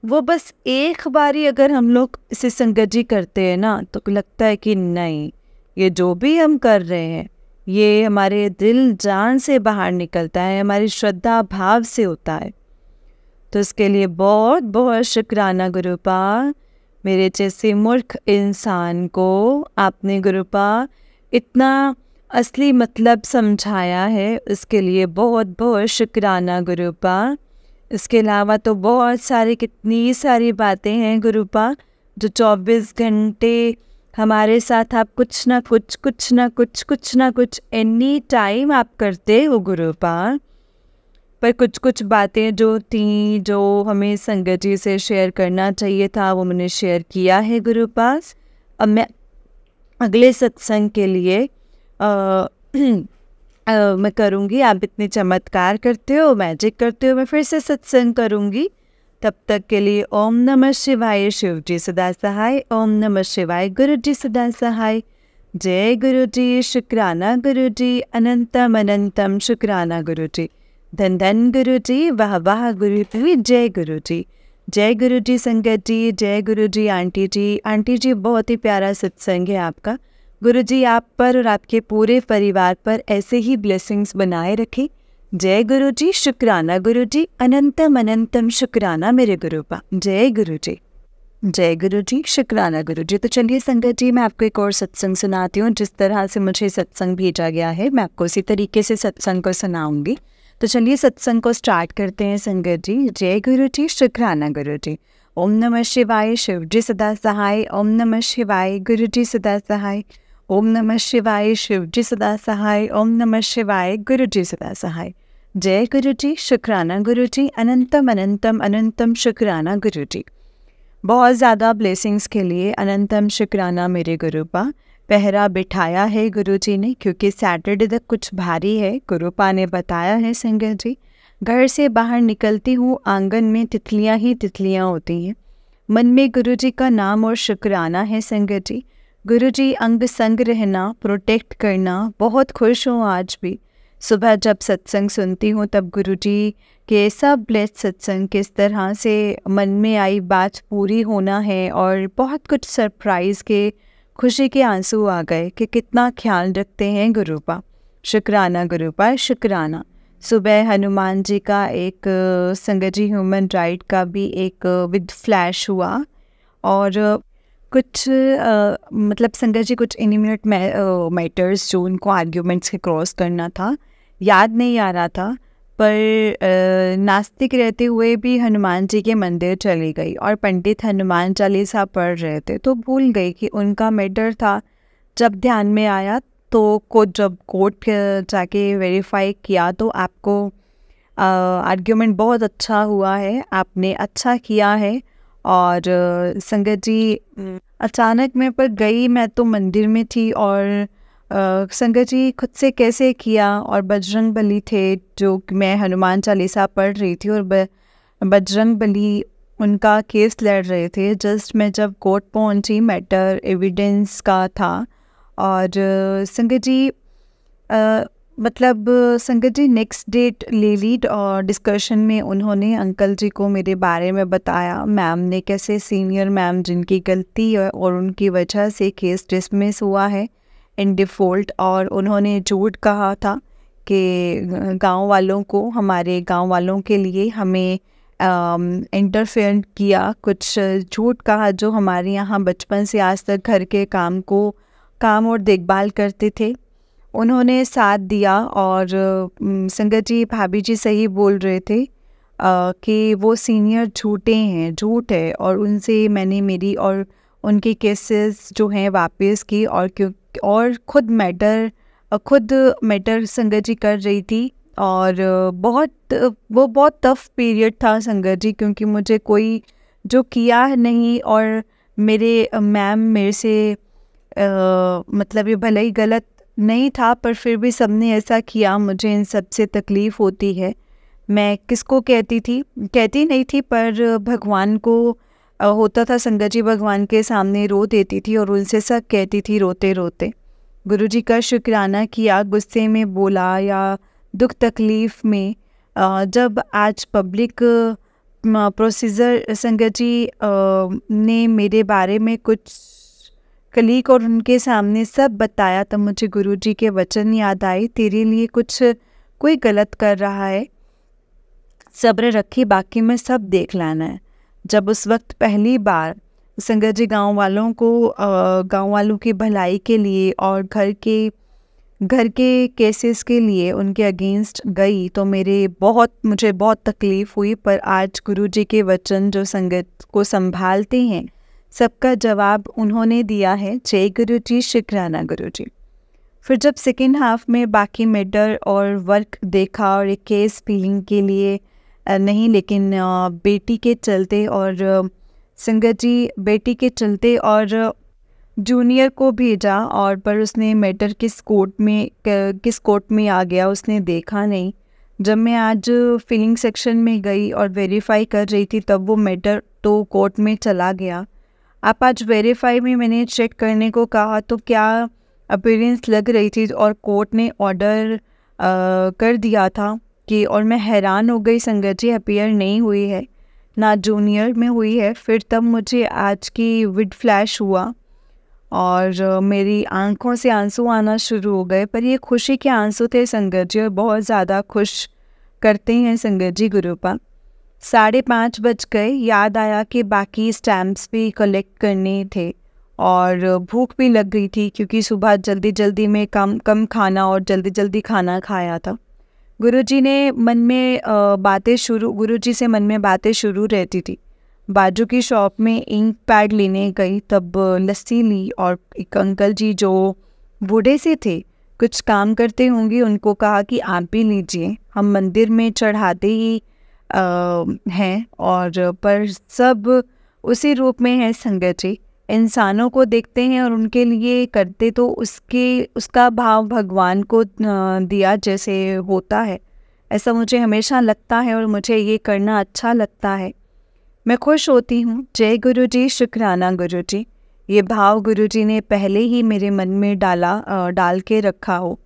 वो बस एक बारी अगर हम लोग इसे संगत जी करते हैं ना, तो लगता है कि नहीं, ये जो भी हम कर रहे हैं ये हमारे दिल जान से बाहर निकलता है, हमारी श्रद्धा भाव से होता है। तो इसके लिए बहुत बहुत शुक्राना गुरुपा। मेरे जैसे मूर्ख इंसान को आपने गुरुपा इतना असली मतलब समझाया है, इसके लिए बहुत बहुत शुक्राना गुरुपा। इसके अलावा तो बहुत सारी, कितनी सारी बातें हैं गुरुपा, जो 24 घंटे हमारे साथ आप कुछ ना कुछ एनी टाइम आप करते हो गुरुपा। पर कुछ बातें जो थी, जो हमें संगत जी से शेयर करना चाहिए था, वो मैंने शेयर किया है गुरुपा। अब मैं अगले सत्संग के लिए मैं करूँगी। आप इतने चमत्कार करते हो, मैजिक करते हो, मैं फिर से सत्संग करूँगी। तब तक के लिए ओम नमः शिवाय, शिव जी सदा सहाय। ओम नमः शिवाय, गुरु जी सदा सहाय। जय गुरु जी, शुक्राना गुरु जी, अनंतम अनंतम शुक्राना गुरु जी। धन धन गुरु जी, वाह वाह गुरु जी, जय गुरु जी। जय गुरु जी संगत जी, जय गुरु जी आंटी जी। आंटी जी बहुत ही प्यारा सत्संग है आपका। गुरु जी आप पर और आपके पूरे परिवार पर ऐसे ही ब्लेसिंग्स बनाए रखें। जय गुरु जी, शुक्राना गुरु जी, अनंतम अनंतम शुक्राना मेरे गुरुपा। जय गुरु जी। जय गुरु जी, शुक्राना गुरु जी। तो चलिए संगत जी, मैं आपको एक और सत्संग सुनाती हूँ। जिस तरह से मुझे सत्संग भेजा गया है, मैं आपको उसी तरीके से सत्संग को सुनाऊंगी। तो चलिए सत्संग को स्टार्ट करते हैं संगत जी। जय गुरु जी, शुक्राना गुरु जी। ओम नमः शिवाय, शिव जी सदा सहाय। ओम नमः शिवाय, गुरु जी सदा सहाय। ओम नमः शिवाय, शिव जी सदा सहाय। ओम नमः शिवाय, गुरु जी सदा सहाय। जय गुरु जी, शुक्राना गुरु जी। अनंतम अनंतम अनंतम शुक्राना गुरु जी। बहुत ज़्यादा ब्लेसिंग्स के लिए अनंतम शुक्राना मेरे गुरुपा। पहरा बिठाया है गुरु जी ने, क्योंकि सैटरडे तक कुछ भारी है। गुरुपा ने बताया है संगत जी। घर से बाहर निकलती हूँ, आंगन में तितलियाँ ही तितलियाँ होती हैं। मन में गुरु जी का नाम और शुक्राना है संगत जी। गुरु जी अंग संग रहना, प्रोटेक्ट करना, बहुत खुश हूँ आज भी। सुबह जब सत्संग सुनती हूँ तब गुरु जी के सब ब्लेस्ड सत्संग किस तरह से मन में आई बात पूरी होना है, और बहुत कुछ सरप्राइज़ के खुशी के आंसू आ गए कि कितना ख्याल रखते हैं गुरुपा। शुक्राना गुरुपा, शुक्राना। सुबह हनुमान जी का एक संगत जी ह्यूमन राइट का भी एक विद फ्लैश हुआ, और कुछ मतलब संगत जी कुछ इनिमिनेट मैटर्स जो उनको आर्ग्यूमेंट्स के क्रॉस करना था, याद नहीं आ रहा था। पर नास्तिक रहते हुए भी हनुमान जी के मंदिर चली गई और पंडित हनुमान चालीसा पढ़ रहे थे, तो भूल गई कि उनका मैटर था। जब ध्यान में आया तो जब कोर्ट जाके वेरीफाई किया तो आपको आर्ग्यूमेंट बहुत अच्छा हुआ है, आपने अच्छा किया है। और संगत जी अचानक मैं पर गई, मैं तो मंदिर में थी, और संगत जी खुद से कैसे किया, और बजरंग बली थे जो मैं हनुमान चालीसा पढ़ रही थी, और बजरंग बली उनका केस लड़ रहे थे। जस्ट मैं जब कोर्ट पहुंची, मैटर एविडेंस का था। और संगत जी मतलब संगत जी नेक्स्ट डेट ले ली, और डिस्कशन में उन्होंने अंकल जी को मेरे बारे में बताया, मैम ने कैसे सीनियर मैम जिनकी गलती है और उनकी वजह से केस डिसमिस हुआ है इन डिफ़ॉल्ट। और उन्होंने झूठ कहा था कि गांव वालों को, हमारे गांव वालों के लिए हमें इंटरफेयर किया, कुछ झूठ कहा जो हमारे यहाँ बचपन से आज तक घर के काम और देखभाल करते थे, उन्होंने साथ दिया। और संगत जी भाभी जी सही बोल रहे थे कि वो सीनियर झूठे हैं, झूठ है, और उनसे मैंने मेरी और उनके केसेस जो हैं वापस की, और खुद मैटर संगत जी कर रही थी। और वो बहुत टफ पीरियड था संगत जी, क्योंकि मुझे कोई जो किया नहीं, और मेरे मैम मेरे से मतलब ये भले ही गलत नहीं था, पर फिर भी सबने ऐसा किया, मुझे इन सब से तकलीफ़ होती है। मैं किसको कहती नहीं थी, पर भगवान को होता था संगत जी, भगवान के सामने रो देती थी और उनसे सब कहती थी रोते रोते। गुरुजी का शुक्राना किया, गुस्से में बोला या दुख तकलीफ़ में। जब आज पब्लिक प्रोसीजर संगत जी ने मेरे बारे में कुछ कलीग और उनके सामने सब बताया, तब मुझे गुरुजी के वचन याद आए, तेरे लिए कोई गलत कर रहा है, सब्र रखी, बाकी में सब देख लाना है। जब उस वक्त पहली बार संगत जी गाँव वालों की भलाई के लिए और घर के केसेस के लिए उनके अगेंस्ट गई, तो मुझे बहुत तकलीफ़ हुई। पर आज गुरुजी के वचन जो संगत को संभालते हैं, सबका जवाब उन्होंने दिया है। जय गुरु जी, शुक्राना गुरु जी। फिर जब सेकेंड हाफ में बाकी मैटर और वर्क देखा, और एक केस फीलिंग के लिए नहीं, लेकिन बेटी के चलते, और संगत जी बेटी के चलते और जूनियर को भेजा, और पर उसने मैटर किस कोर्ट में आ गया उसने देखा नहीं। जब मैं आज फीलिंग सेक्शन में गई और वेरीफाई कर रही थी, तब वो मैटर तो कोर्ट में चला गया। आप आज वेरीफाई में मैंने चेक करने को कहा तो क्या अपीयरेंस लग रही थी, और कोर्ट ने ऑर्डर कर दिया था कि, और मैं हैरान हो गई संगत जी, अपीयर नहीं हुई है, ना जूनियर में हुई है। फिर तब मुझे आज की विड फ्लैश हुआ, और मेरी आंखों से आंसू आना शुरू हो गए। पर ये खुशी के आंसू थे संगत जी, और बहुत ज़्यादा खुश करते हैं संगत जी गुरुपा। 5:30 बज गए। याद आया कि बाकी स्टैम्प्स भी कलेक्ट करने थे और भूख भी लग गई थी क्योंकि सुबह जल्दी जल्दी में कम कम खाना और जल्दी जल्दी खाना खाया था। गुरुजी से मन में बातें शुरू रहती थी। बाजू की शॉप में इंक पैड लेने गई, तब लस्सी ली और एक अंकल जी जो बूढ़े से थे, कुछ काम करते होंगे, उनको कहा कि आप भी लीजिए, हम मंदिर में चढ़ाते ही हैं और पर सब उसी रूप में है संगत जी। इंसानों को देखते हैं और उनके लिए करते तो उसका भाव भगवान को दिया जैसे होता है, ऐसा मुझे हमेशा लगता है और मुझे ये करना अच्छा लगता है। मैं खुश होती हूँ। जय गुरु जी, शुक्राना गुरु जी। ये भाव गुरु जी ने पहले ही मेरे मन में डाल के रखा हो।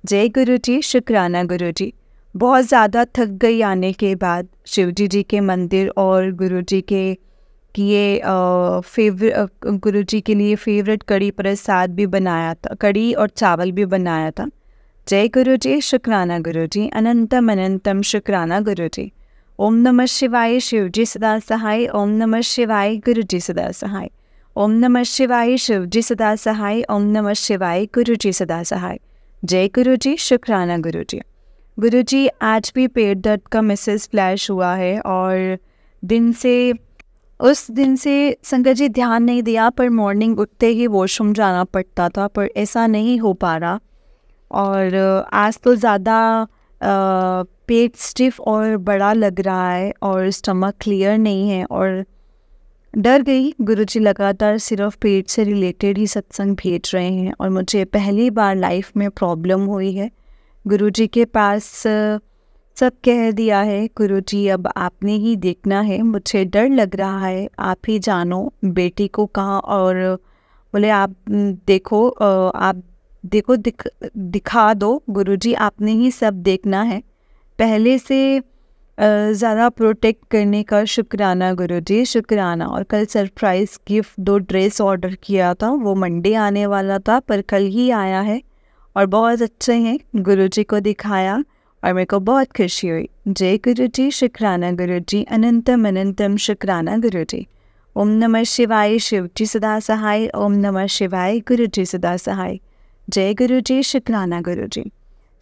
जय गुरु जी, शुक्राना गुरु जी। बहुत ज़्यादा थक गई आने के बाद। शिवजी जी के मंदिर और गुरु जी के गुरुजी के लिए फेवरेट कड़ी प्रसाद भी बनाया था, कड़ी और चावल भी बनाया था। जय गुरु जी, शुक्राना गुरु जी, अनंतम अनंतम शुक्राना गुरु जी। ओम नमः शिवाय, शिव जी सदा सहाय। ओम नमः शिवाय, गुरु जी सदा सहाय। ओम नमः शिवाय, शिव जी सदा सहाय। ओम नमः शिवाय, गुरु जी सदा सहाय। जय गुरु जी, शुक्राना गुरु जी। गुरु जी, आज भी पेट दर्द का मैसेज फ्लैश हुआ है और उस दिन से संगत जी ध्यान नहीं दिया, पर मॉर्निंग उठते ही वॉशरूम जाना पड़ता था, पर ऐसा नहीं हो पा रहा। और आज तो ज़्यादा पेट स्टिफ और बड़ा लग रहा है और स्टमक क्लियर नहीं है और डर गई। गुरुजी लगातार सिर्फ पेट से रिलेटेड ही सत्संग भेज रहे हैं और मुझे पहली बार लाइफ में प्रॉब्लम हुई है। गुरुजी के पास सब कह दिया है, गुरुजी अब आपने ही देखना है, मुझे डर लग रहा है, आप ही जानो। बेटी को कहा और बोले आप देखो दिखा दो गुरुजी, आपने ही सब देखना है। पहले से ज़्यादा प्रोटेक्ट करने का शुक्राना गुरुजी, शुक्राना। और कल सरप्राइज़ गिफ्ट 2 ड्रेस ऑर्डर किया था, वो मंडे आने वाला था पर कल ही आया है और बहुत अच्छे हैं। गुरुजी को दिखाया और मेरे को बहुत खुशी हुई। जय गुरु जी, शुक्राना गुरु जी, अनंतम अनंतम शुक्राना गुरु जी। ओम नमः शिवाय, शिव जी सदा सहाय। ओम नमः शिवाय, गुरु जी सदा सहाय। जय गुरु जी, शुक्राना गुरु जी।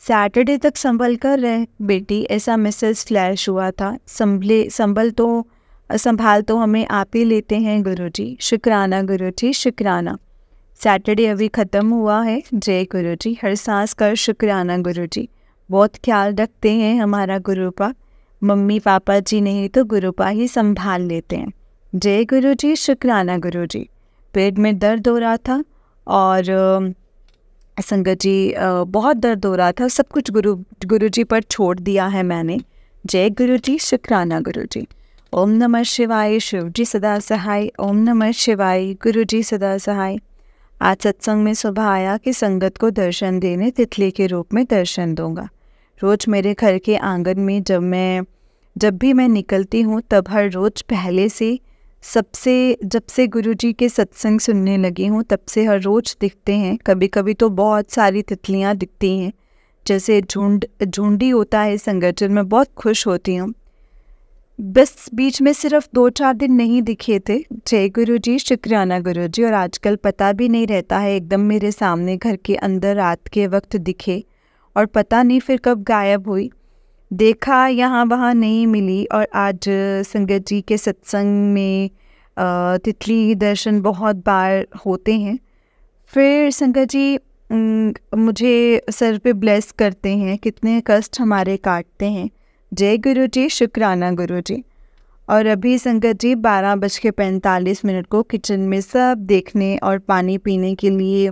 सैटरडे तक संभल कर रहे बेटी, ऐसा मैसेज फ्लैश हुआ था। संभाल तो हमें आप ही लेते हैं गुरु जी, शुक्राना गुरु जी, शुक्राना। सैटरडे अभी ख़त्म हुआ है। जय गुरु जी, हर सांस का शुक्राना गुरु जी। बहुत ख्याल रखते हैं हमारा गुरुपा, मम्मी पापा जी नहीं तो गुरुपा ही संभाल लेते हैं। जय गुरु जी, शुक्राना गुरु जी। पेट में दर्द हो रहा था और संगत जी बहुत दर्द हो रहा था, सब कुछ गुरु जी पर छोड़ दिया है मैंने। जय गुरु जी, शुक्राना गुरु जी। ओम नमः शिवाय, शिव जी सदा सहाय। ओम नमः शिवाय, गुरु जी सदा सहाय। आज सत्संग में सुबह आया कि संगत को दर्शन देने तितली के रूप में दर्शन दूंगा। रोज़ मेरे घर के आंगन में जब भी मैं निकलती हूँ तब हर रोज़ पहले से जब से गुरुजी के सत्संग सुनने लगी हूँ तब से हर रोज़ दिखते हैं। कभी कभी तो बहुत सारी तितलियाँ दिखती हैं, जैसे झुंडी होता है संगठन में। बहुत खुश होती हूँ। बस बीच में सिर्फ 2-4 दिन नहीं दिखे थे। जय गुरु जी, शुक्राना गुरु जी। और आजकल पता भी नहीं रहता है, एकदम मेरे सामने घर के अंदर रात के वक्त दिखे और पता नहीं फिर कब गायब हुई। देखा यहाँ वहाँ नहीं मिली और आज संगत जी के सत्संग में तितली दर्शन बहुत बार होते हैं। फिर संगत जी मुझे सर पे ब्लेस करते हैं, कितने कष्ट हमारे काटते हैं। जय गुरु जी, शुक्राना गुरु जी। और अभी संगत जी 12:45 को किचन में सब देखने और पानी पीने के लिए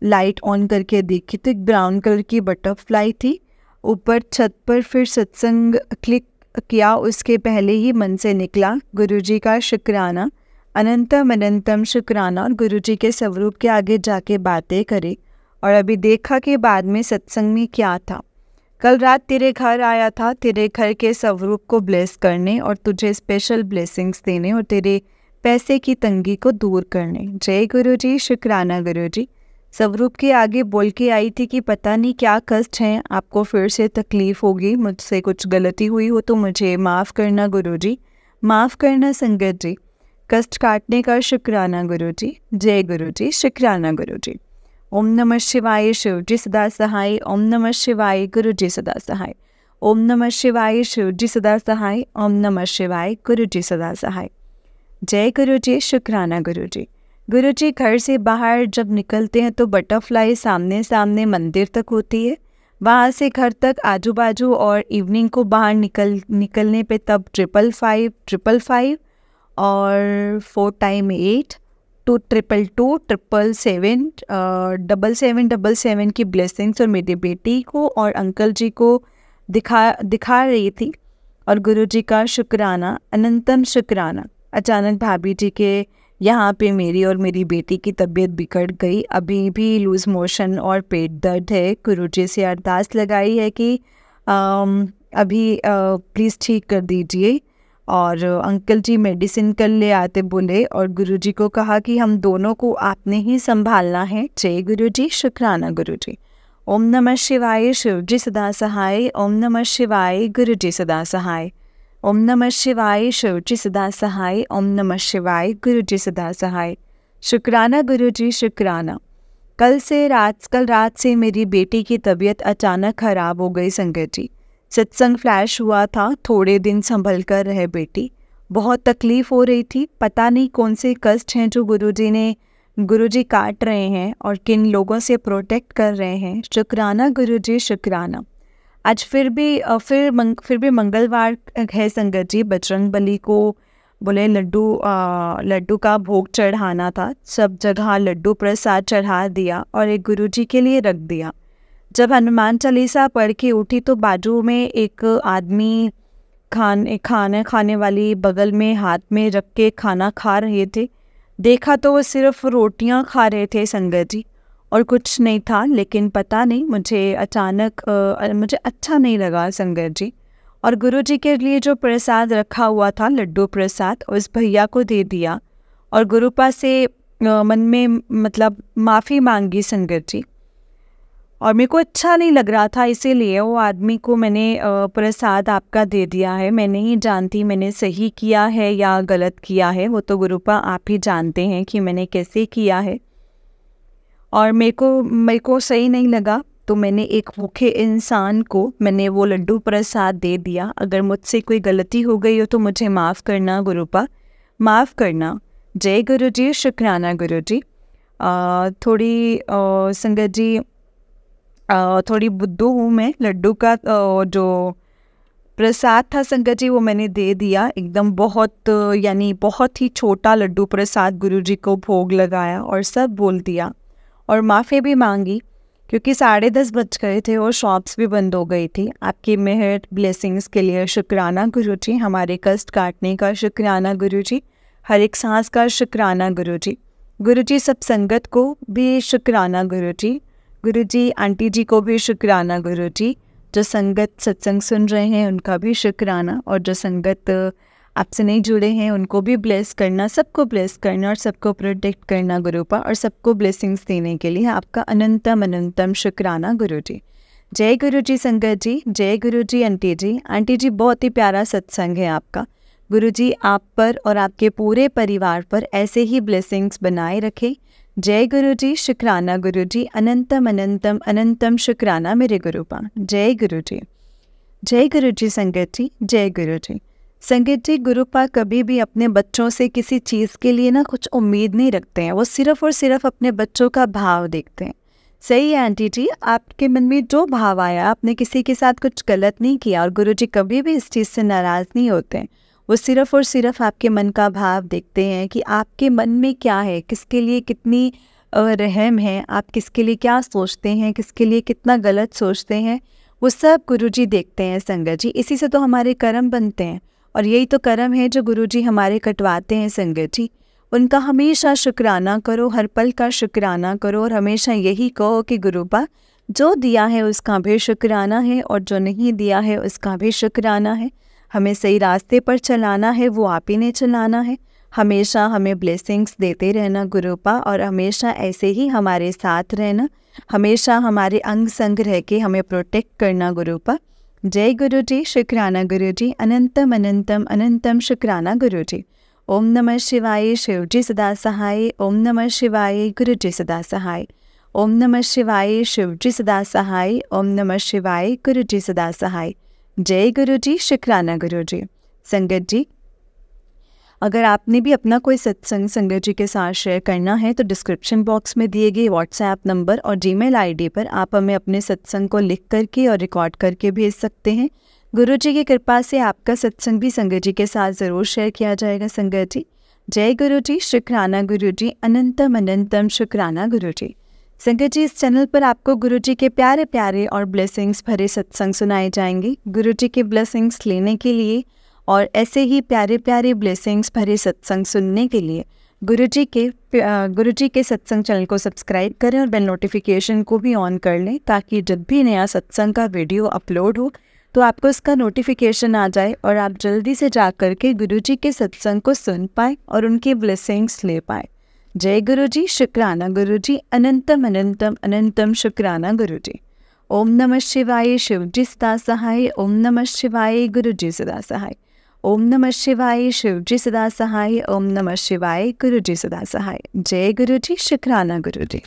लाइट ऑन करके देखी तो एक ब्राउन कलर की बटरफ्लाई थी ऊपर छत पर। फिर सत्संग क्लिक किया, उसके पहले ही मन से निकला गुरुजी का शुक्राना, अनंतम अनंतम शुक्राना। और गुरुजी के स्वरूप के आगे जाके बातें करी और अभी देखा कि बाद में सत्संग में क्या था। कल रात तेरे घर आया था, तेरे घर के स्वरूप को ब्लेस करने और तुझे स्पेशल ब्लेसिंग्स देने और तेरे पैसे की तंगी को दूर करने। जय गुरु जी, शुक्राना गुरु जी। स्वरूप के आगे बोल के आई थी कि पता नहीं क्या कष्ट हैं, आपको फिर से तकलीफ़ होगी, मुझसे कुछ गलती हुई हो तो मुझे माफ़ करना गुरुजी, माफ़ करना संगत जी। कष्ट काटने का शुक्राना गुरुजी। जय गुरुजी, शुक्राना गुरुजी। ओम नमः शिवाय, शिव जी सदा सहाय। ओम नमः शिवाय, गुरुजी सदा सहाय। ओम नमः शिवाय, शिव जी सदा सहाय। ओम नमः शिवाय, गुरुजी सदा सहाय। जय गुरुजी, शुक्राना गुरुजी। गुरुजी घर से बाहर जब निकलते हैं तो बटरफ्लाई सामने सामने मंदिर तक होती है, वहाँ से घर तक आजू बाजू, और इवनिंग को बाहर निकलने पे तब 555 555 और 4 टाइम 8 222 777 7777 की ब्लेसिंग्स और मेरी बेटी को और अंकल जी को दिखा रही थी। और गुरुजी का शुक्राना, अनंतम शुक्राना। अचानक भाभी जी के यहाँ पे मेरी और मेरी बेटी की तबीयत बिगड़ गई, अभी भी लूज़ मोशन और पेट दर्द है। गुरुजी से अरदास लगाई है कि अभी प्लीज़ ठीक कर दीजिए। और अंकल जी मेडिसिन कल ले आते बोले, और गुरुजी को कहा कि हम दोनों को आपने ही संभालना है। जय गुरुजी, शुक्राना गुरुजी। ओम नमः शिवाय, शिव जी सदा सहाय। ओम नमः शिवाय, गुरुजी सदा सहाय। ओम नमः शिवाय, शिव जी सदा सहाय। ओम नमः शिवाय, गुरुजी सदा सहाय। शुक्राना गुरुजी, शुक्राना। कल रात से मेरी बेटी की तबीयत अचानक खराब हो गई संगत जी। सत्संग फ्लैश हुआ था, थोड़े दिन संभल कर रहे बेटी, बहुत तकलीफ़ हो रही थी। पता नहीं कौन से कष्ट हैं जो गुरुजी काट रहे हैं और किन लोगों से प्रोटेक्ट कर रहे हैं। शुक्राना गुरुजी, शुक्राना। आज फिर भी मंगलवार है संगत जी। बजरंग बली को बोले लड्डू का भोग चढ़ाना था, सब जगह लड्डू प्रसाद चढ़ा दिया और एक गुरुजी के लिए रख दिया। जब हनुमान चालीसा पढ़ के उठी तो बाजू में एक आदमी खाना खाने वाली बगल में हाथ में रख के खाना खा रहे थे। देखा तो वो सिर्फ रोटियां खा रहे थे संगत जी, और कुछ नहीं था। लेकिन पता नहीं, मुझे अचानक मुझे अच्छा नहीं लगा संगत जी। और गुरुजी के लिए जो प्रसाद रखा हुआ था, लड्डू प्रसाद, उस भैया को दे दिया और गुरुपा से मन में मतलब माफ़ी मांगी संगत जी। और मेरे को अच्छा नहीं लग रहा था, इसीलिए वो आदमी को मैंने प्रसाद आपका दे दिया है। मैं नहीं जानती मैंने सही किया है या गलत किया है, वो तो गुरुपा आप ही जानते हैं कि मैंने कैसे किया है। और मेरे को सही नहीं लगा तो मैंने एक भूखे इंसान को मैंने वो लड्डू प्रसाद दे दिया। अगर मुझसे कोई गलती हो गई हो तो मुझे माफ़ करना गुरुपा, माफ़ करना। जय गुरुजी, शुक्राना गुरुजी। थोड़ी संगत जी थोड़ी बुद्धू हूँ मैं। लड्डू का जो प्रसाद था संगत जी वो मैंने दे दिया, एकदम बहुत ही छोटा लड्डू प्रसाद गुरुजी को भोग लगाया और सब बोल दिया और माफ़ी भी मांगी, क्योंकि 10:30 बज गए थे और शॉप्स भी बंद हो गई थी। आपकी मेहर ब्लेसिंग्स के लिए शुक्राना गुरुजी। हमारे कष्ट काटने का शुक्राना गुरुजी। हर एक सांस का शुक्राना गुरुजी। गुरुजी सब संगत को भी शुक्राना गुरुजी। गुरुजी आंटी जी को भी शुक्राना गुरुजी। जो संगत सत्संग सुन रहे हैं उनका भी शुक्राना, और जो संगत आपसे नहीं जुड़े हैं उनको भी ब्लेस करना, सबको ब्लेस करना और सबको प्रोटेक्ट करना गुरुपा, और सबको ब्लेसिंग्स देने के लिए आपका अनंतम अनंतम शुक्राना गुरुजी। जय गुरुजी संगत जी। जय गुरुजी आंटी जी। आंटी जी बहुत ही प्यारा सत्संग है आपका। गुरुजी आप पर और आपके पूरे परिवार पर ऐसे ही ब्लेसिंग्स बनाए रखें। जय गुरुजी, शुक्राना गुरुजी। अनंतम अनंतम अनंतम शुक्राना मेरे गुरुपा। जय गुरुजी। जय गुरुजी संगत जी। जय गुरुजी। संगत जी गुरुपा कभी भी अपने बच्चों से किसी चीज़ के लिए ना कुछ उम्मीद नहीं रखते हैं, वो सिर्फ़ और सिर्फ अपने बच्चों का भाव देखते हैं। सही है आंटी जी, आपके मन में जो भाव आया, आपने किसी के साथ कुछ गलत नहीं किया और गुरुजी कभी भी इस चीज़ से नाराज़ नहीं होते हैं। वो सिर्फ़ और सिर्फ आपके मन का भाव देखते हैं कि आपके मन में क्या है, किसके लिए कितनी रहम है, आप किसके लिए क्या सोचते हैं, किसके लिए कितना गलत सोचते हैं, वो सब गुरुजी देखते हैं संगत जी। इसी से तो हमारे कर्म बनते हैं और यही तो कर्म है जो गुरुजी हमारे कटवाते हैं संगत जी। उनका हमेशा शुक्राना करो, हर पल का शुक्राना करो और हमेशा यही कहो कि गुरुपा जो दिया है उसका भी शुक्राना है और जो नहीं दिया है उसका भी शुक्राना है। हमें सही रास्ते पर चलाना है, वो आप ही ने चलाना है। हमेशा हमें ब्लेसिंग्स देते रहना गुरुपा, और हमेशा ऐसे ही हमारे साथ रहना, हमेशा हमारे अंग संग रह के हमें प्रोटेक्ट करना गुरुपा। जय गुरु जी, शुक्राना गुरु जी, अनंतम अनंतम अनंतम शुक्राना गुरु जी। ओम नमः शिवाय, शिव जी सदा सहाय। ओम नमः शिवाय, गुरु जी सदा सहाय। ओम नमः शिवाय, शिव जी सदा सहाय। ओम नमः शिवाय, गुरु जी सदा सहाय। जय गुरु जी, शुक्राना गुरु जी। संगत जी, अगर आपने भी अपना कोई सत्संग संगत जी के साथ शेयर करना है तो डिस्क्रिप्शन बॉक्स में दिए गए व्हाट्सएप नंबर और जीमेल आईडी पर आप हमें अपने सत्संग को लिख करके और रिकॉर्ड करके भेज सकते हैं। गुरु जी की कृपा से आपका सत्संग भी संगत जी के साथ ज़रूर शेयर किया जाएगा संगत जी। जय गुरु जी, शुक्राना गुरु जी, अनंतम अनंतम शुक्राना गुरु जी। संगत जी, इस चैनल पर आपको गुरु जी के प्यारे प्यारे और ब्लेसिंग्स भरे सत्संग सुनाए जाएंगे। गुरु जी के ब्लेसिंग्स लेने के लिए और ऐसे ही प्यारे प्यारे ब्लेसिंग्स भरे सत्संग सुनने के लिए गुरु जी के सत्संग चैनल को सब्सक्राइब करें और बेल नोटिफिकेशन को भी ऑन कर लें, ताकि जब भी नया सत्संग का वीडियो अपलोड हो तो आपको इसका नोटिफिकेशन आ जाए और आप जल्दी से जा कर के गुरु जी के सत्संग को सुन पाए और उनकी ब्लेसिंग्स ले पाए। जय गुरु जी, शुक्राना गुरु जी, अनंतम अनंतम अनंतम शुक्राना गुरु जी। ओम नमः शिवाय, शिव जी सदा सहाय। ओम नमः शिवाय, गुरु जी सदा सहाय। ओम नमः शिवाय, शिव जी सदा सहाय। ओम नमः शिवाय, गुरु जी सदा सहाय। जय गुरु जी, शुक्राना गुरु जी।